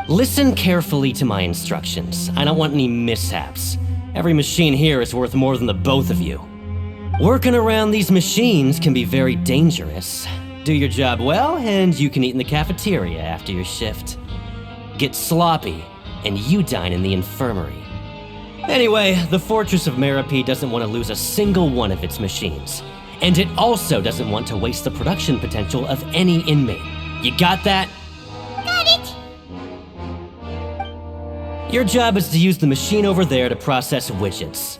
Listen carefully to my instructions. I don't want any mishaps. Every machine here is worth more than the both of you. Working around these machines can be very dangerous. Do your job well, and you can eat in the cafeteria after your shift. Get sloppy, and you dine in the infirmary. Anyway, the Fortress of Merope doesn't want to lose a single one of its machines. And it also doesn't want to waste the production potential of any inmate. You got that? Got it! Your job is to use the machine over there to process widgets.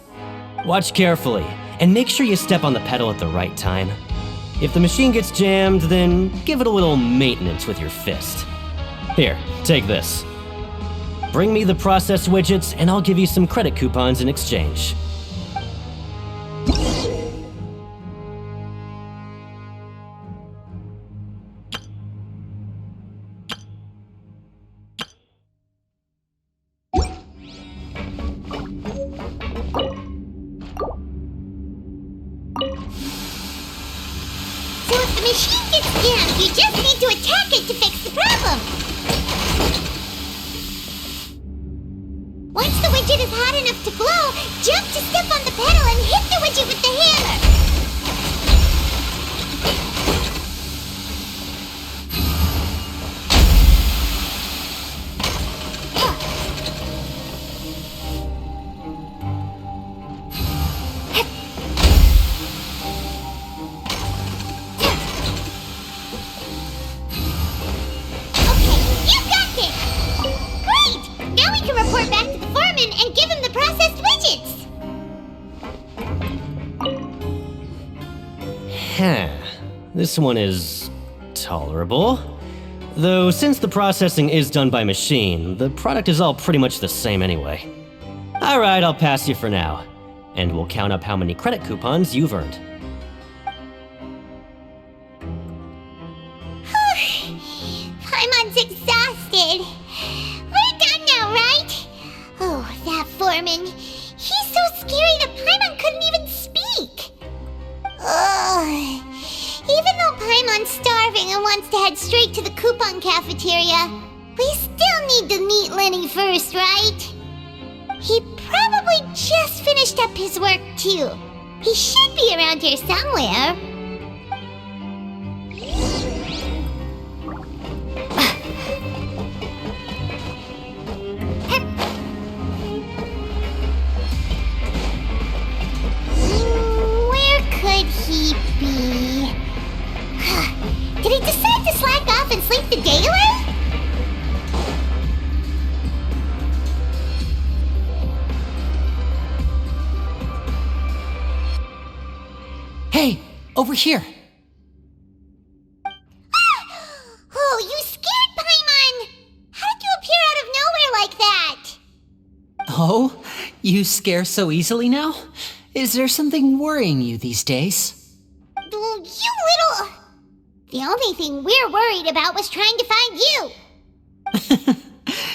Watch carefully, and make sure you step on the pedal at the right time. If the machine gets jammed, then give it a little maintenance with your fist. Here, take this. Bring me the process widgets, and I'll give you some credit coupons in exchange. So if the machine gets jammed, you just need to attack it to fix the problem. Once the widget is hot enough to glow, jump to step on the pedal and hit the widget with the hammer. Report back to the foreman and give him the processed widgets! This one is tolerable. Though since the processing is done by machine, the product is all pretty much the same anyway. Alright, I'll pass you for now. And we'll count up how many credit coupons you've earned. Paimon's exhausted. We're done now, right? Oh, that foreman. He's so scary that Paimon couldn't even speak. Ugh. Even though Paimon's starving and wants to head straight to the coupon cafeteria, we still need to meet Lenny first, right? He probably just finished up his work, too. He should be around here somewhere. Where could he be? Did he decide to slack off and sleep the day away? Hey, over here. Oh, you scared Paimon! How did you appear out of nowhere like that? Oh, you scare so easily now? Is there something worrying you these days? You little... The only thing we're worried about was trying to find you.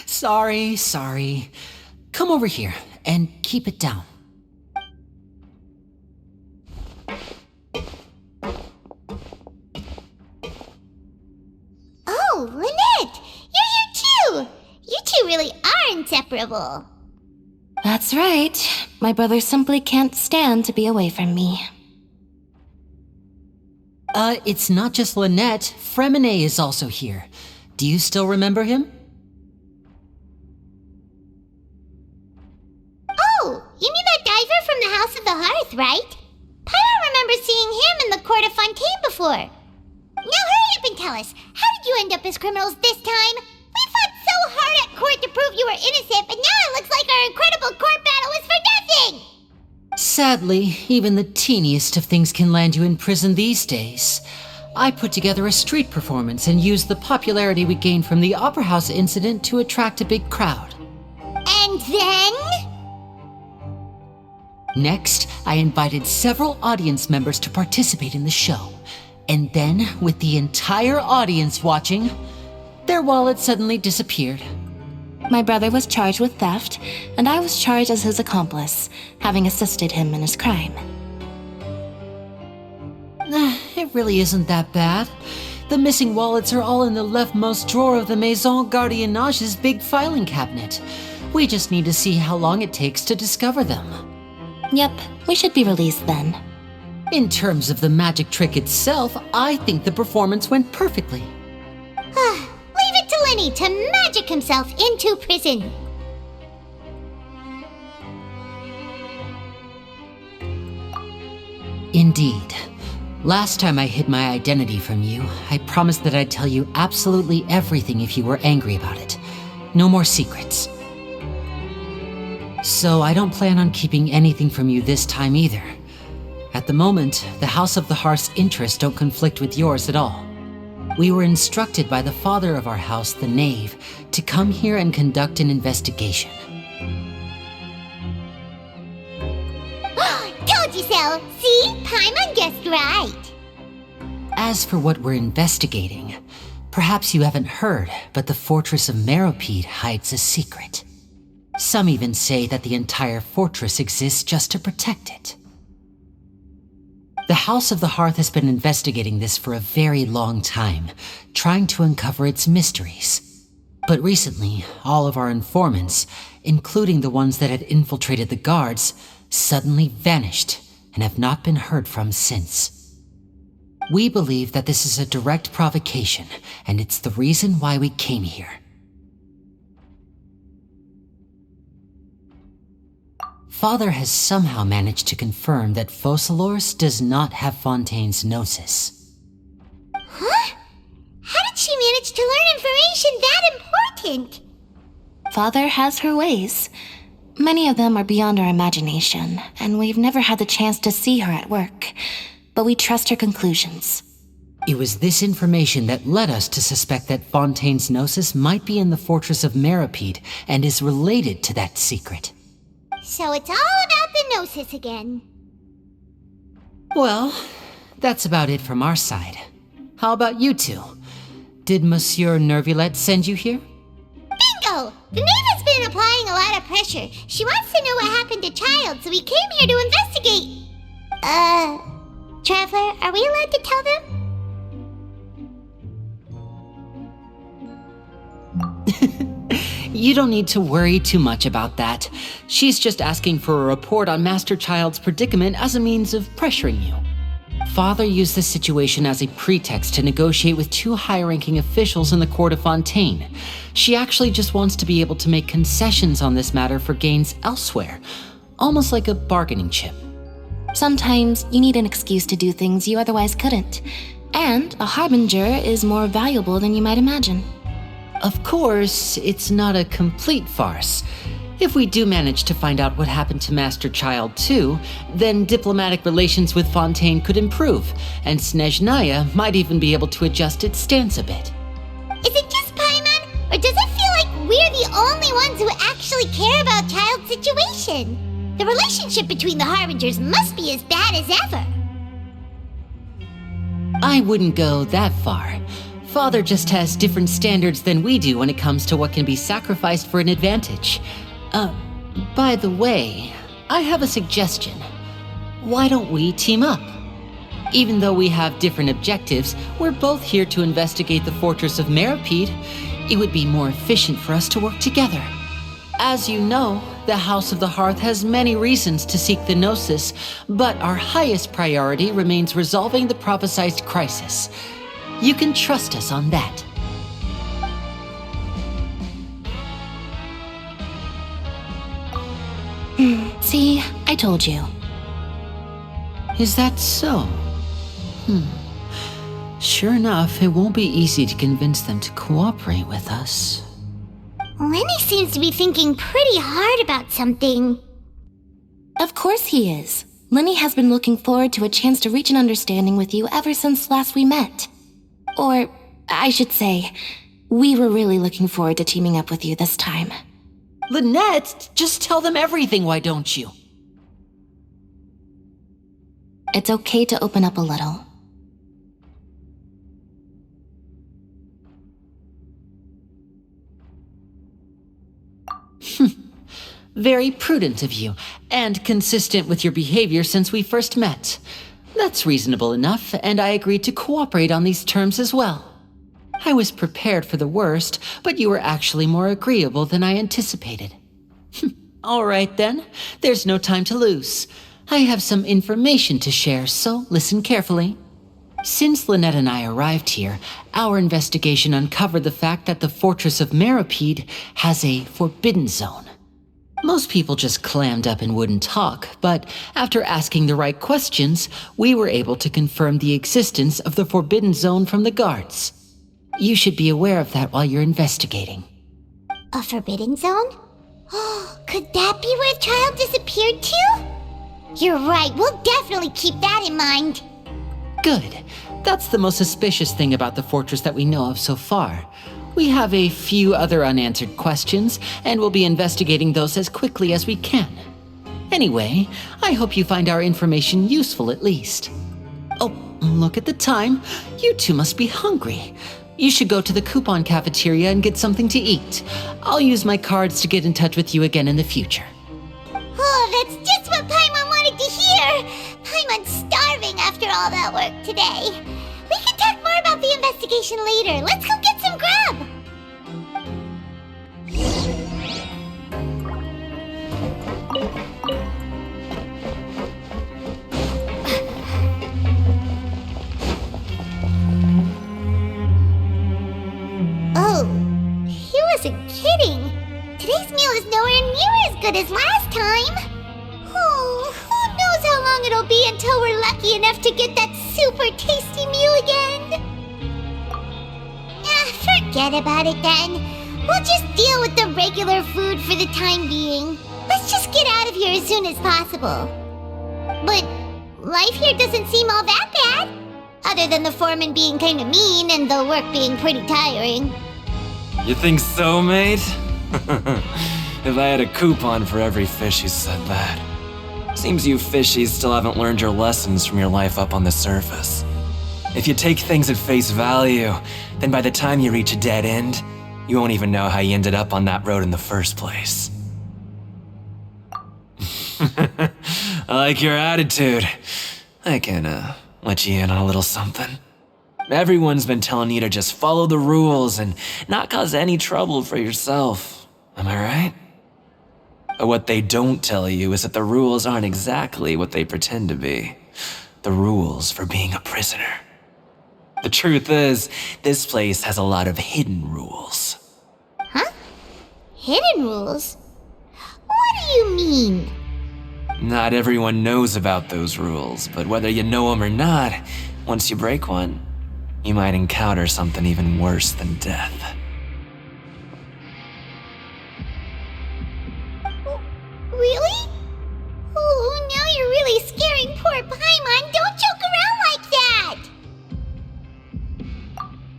Sorry. Come over here and keep it down. really are inseparable. That's right. My brother simply can't stand to be away from me. It's not just Lynette. Fremine is also here. Do you still remember him? Oh, you mean that diver from the House of the Hearth, right? Paimon remembers seeing him in the Court of Fontaine before. Now hurry up and tell us, how did you end up as criminals this time? We fought so hard at court to prove you were innocent, but now it looks like our incredible court battle was for nothing! Sadly, even the teeniest of things can land you in prison these days. I put together a street performance and used the popularity we gained from the Opera House incident to attract a big crowd. And then? Next, I invited several audience members to participate in the show. And then, with the entire audience watching, their wallet suddenly disappeared. My brother was charged with theft, and I was charged as his accomplice, having assisted him in his crime. It really isn't that bad. The missing wallets are all in the leftmost drawer of the Maison Gardiennage's big filing cabinet. We just need to see how long it takes to discover them. Yep, we should be released then. In terms of the magic trick itself, I think the performance went perfectly. Leave it to Lenny to magic himself into prison. Indeed. Last time I hid my identity from you, I promised that I'd tell you absolutely everything if you were angry about it. No more secrets. So I don't plan on keeping anything from you this time either. At the moment, the House of the Hearth's interests don't conflict with yours at all. We were instructed by the father of our house, the Knave, to come here and conduct an investigation. Told you so! See? Paimon guessed right. As for what we're investigating, perhaps you haven't heard, but the fortress of Meropide hides a secret. Some even say that the entire fortress exists just to protect it. The House of the Hearth has been investigating this for a very long time, trying to uncover its mysteries. But recently, all of our informants, including the ones that had infiltrated the guards, suddenly vanished and have not been heard from since. We believe that this is a direct provocation, and it's the reason why we came here. Father has somehow managed to confirm that Focalors does not have Fontaine's gnosis. Huh? How did she manage to learn information that important? Father has her ways. Many of them are beyond our imagination, and we've never had the chance to see her at work. But we trust her conclusions. It was this information that led us to suspect that Fontaine's gnosis might be in the fortress of Meropide and is related to that secret. So it's all about the gnosis again. Well, that's about it from our side. How about you two? Did Monsieur Nervulette send you here? Bingo! The Knave has been applying a lot of pressure. She wants to know what happened to Child, so we came here to investigate. Traveler, are we allowed to tell them? You don't need to worry too much about that. She's just asking for a report on Master Child's predicament as a means of pressuring you. Father used this situation as a pretext to negotiate with two high-ranking officials in the court of Fontaine. She actually just wants to be able to make concessions on this matter for gains elsewhere, almost like a bargaining chip. Sometimes you need an excuse to do things you otherwise couldn't. And a harbinger is more valuable than you might imagine. Of course, it's not a complete farce. If we do manage to find out what happened to Master Child too, then diplomatic relations with Fontaine could improve, and Snezhnaya might even be able to adjust its stance a bit. Is it just Paimon, or does it feel like we're the only ones who actually care about Child's situation? The relationship between the Harbingers must be as bad as ever. I wouldn't go that far. Father just has different standards than we do when it comes to what can be sacrificed for an advantage. By the way, I have a suggestion. Why don't we team up? Even though we have different objectives, we're both here to investigate the fortress of Meropide. It would be more efficient for us to work together. As you know, the House of the Hearth has many reasons to seek the Gnosis, but our highest priority remains resolving the prophesized crisis. You can trust us on that. See, I told you. Is that so? Sure enough, it won't be easy to convince them to cooperate with us. Lenny seems to be thinking pretty hard about something. Of course he is. Lenny has been looking forward to a chance to reach an understanding with you ever since last we met. Or, I should say, we were really looking forward to teaming up with you this time. Lynette, just tell them everything, why don't you? It's okay to open up a little. Very prudent of you, and consistent with your behavior since we first met. That's reasonable enough, and I agreed to cooperate on these terms as well. I was prepared for the worst, but you were actually more agreeable than I anticipated. All right then, there's no time to lose. I have some information to share, so listen carefully. Since Lynette and I arrived here, our investigation uncovered the fact that the Fortress of Meropide has a forbidden zone. Most people just clammed up and wouldn't talk, but after asking the right questions, we were able to confirm the existence of the forbidden zone from the guards. You should be aware of that while you're investigating. A forbidden zone? Could that be where the child disappeared to? You're right, we'll definitely keep that in mind. Good. That's the most suspicious thing about the fortress that we know of so far. We have a few other unanswered questions, and we'll be investigating those as quickly as we can. Anyway, I hope you find our information useful at least. Oh, look at the time. You two must be hungry. You should go to the coupon cafeteria and get something to eat. I'll use my cards to get in touch with you again in the future. Oh, that's just what Paimon wanted to hear! Paimon's starving after all that work today. We can talk more about the investigation later. Let's go get some grub! Oh, he wasn't kidding. Today's meal is nowhere near as good as last time. Oh, who knows how long it'll be until we're lucky enough to get that super tasty meal again. Forget about it then. We'll just deal with the regular food for the time being. Let's just get out of here as soon as possible. But life here doesn't seem all that bad. Other than the foreman being kind of mean and the work being pretty tiring. You think so, mate? If I had a coupon for every fish who said that. Seems you fishies still haven't learned your lessons from your life up on the surface. If you take things at face value, then by the time you reach a dead end, you won't even know how you ended up on that road in the first place. I like your attitude. I can, let you in on a little something. Everyone's been telling you to just follow the rules and not cause any trouble for yourself. Am I right? But what they don't tell you is that the rules aren't exactly what they pretend to be. The rules for being a prisoner. The truth is, this place has a lot of hidden rules. Huh? Hidden rules? What do you mean? Not everyone knows about those rules, but whether you know them or not, once you break one, you might encounter something even worse than death. Really? Oh, now you're really scaring poor Paimon. Don't joke around like that!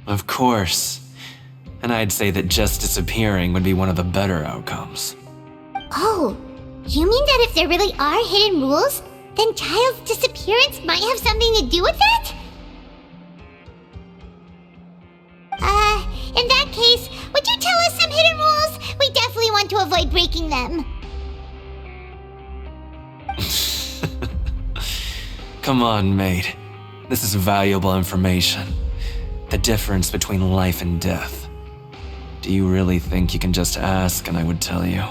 Of course. And I'd say that just disappearing would be one of the better outcomes. Oh, you mean that if there really are hidden rules, then Child's disappearance might have something to do with that? In that case, would you tell us some hidden rules? We definitely want to avoid breaking them. Come on, mate. This is valuable information. The difference between life and death. Do you really think you can just ask and I would tell you?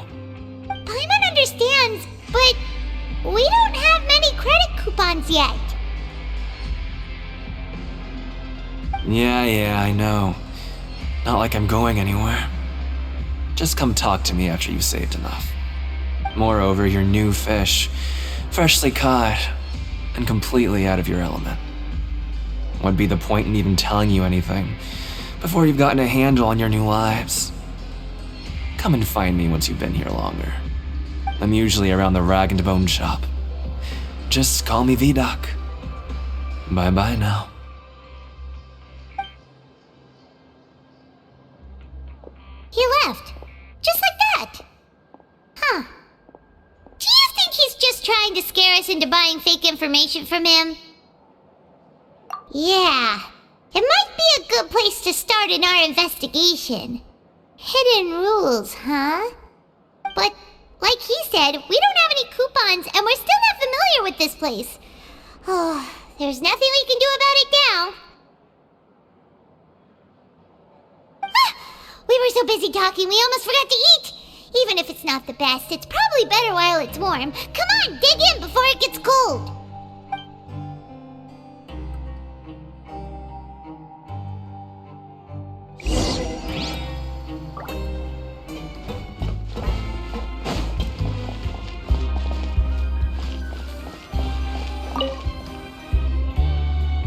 Paimon understands, but we don't have many credit coupons yet. Yeah, I know. Not like I'm going anywhere. Just come talk to me after you've saved enough. Moreover, you're new fish, freshly caught, and completely out of your element. What'd be the point in even telling you anything before you've gotten a handle on your new lives? Come and find me once you've been here longer. I'm usually around the rag and bone shop. Just call me V-Doc. Bye-bye now. He left. Just like that. Huh. Do you think he's just trying to scare us into buying fake information from him? Yeah. It might be a good place to start in our investigation. Hidden rules, huh? But, like he said, we don't have any coupons and we're still not familiar with this place. Oh, there's nothing we can do about it now. We were so busy talking, we almost forgot to eat. Even if it's not the best, it's probably better while it's warm. Come on, dig in before it gets cold.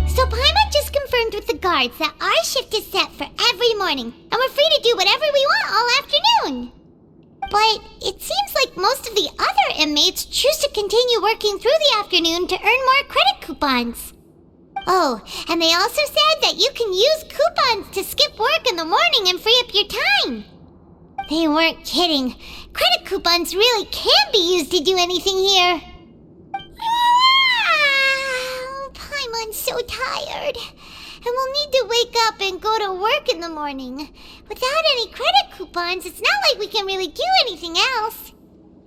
So Paimon just confirmed with the guards that our shift is set for every morning, and we're free to do whatever we want all afternoon. But it seems like most of the other inmates choose to continue working through the afternoon to earn more credit coupons. Oh, and they also said that you can use coupons to skip work in the morning and free up your time. They weren't kidding. Credit coupons really can be used to do anything here. Paimon's so tired. And we'll need to wake up and go to work in the morning. Without any credit coupons, it's not like we can really do anything else.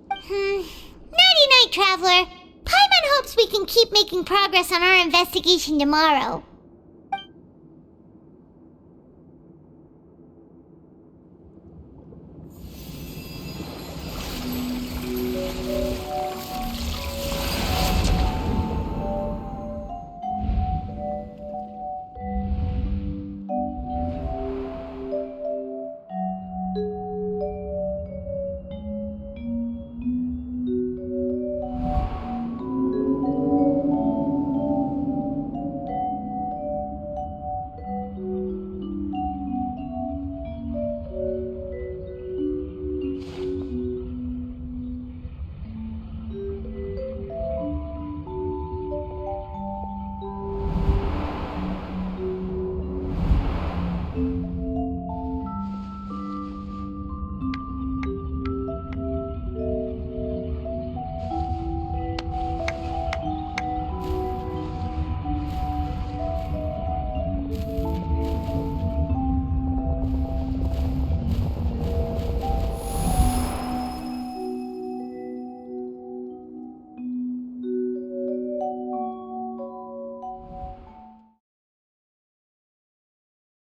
Nighty-night, Traveler. Paimon hopes we can keep making progress on our investigation tomorrow.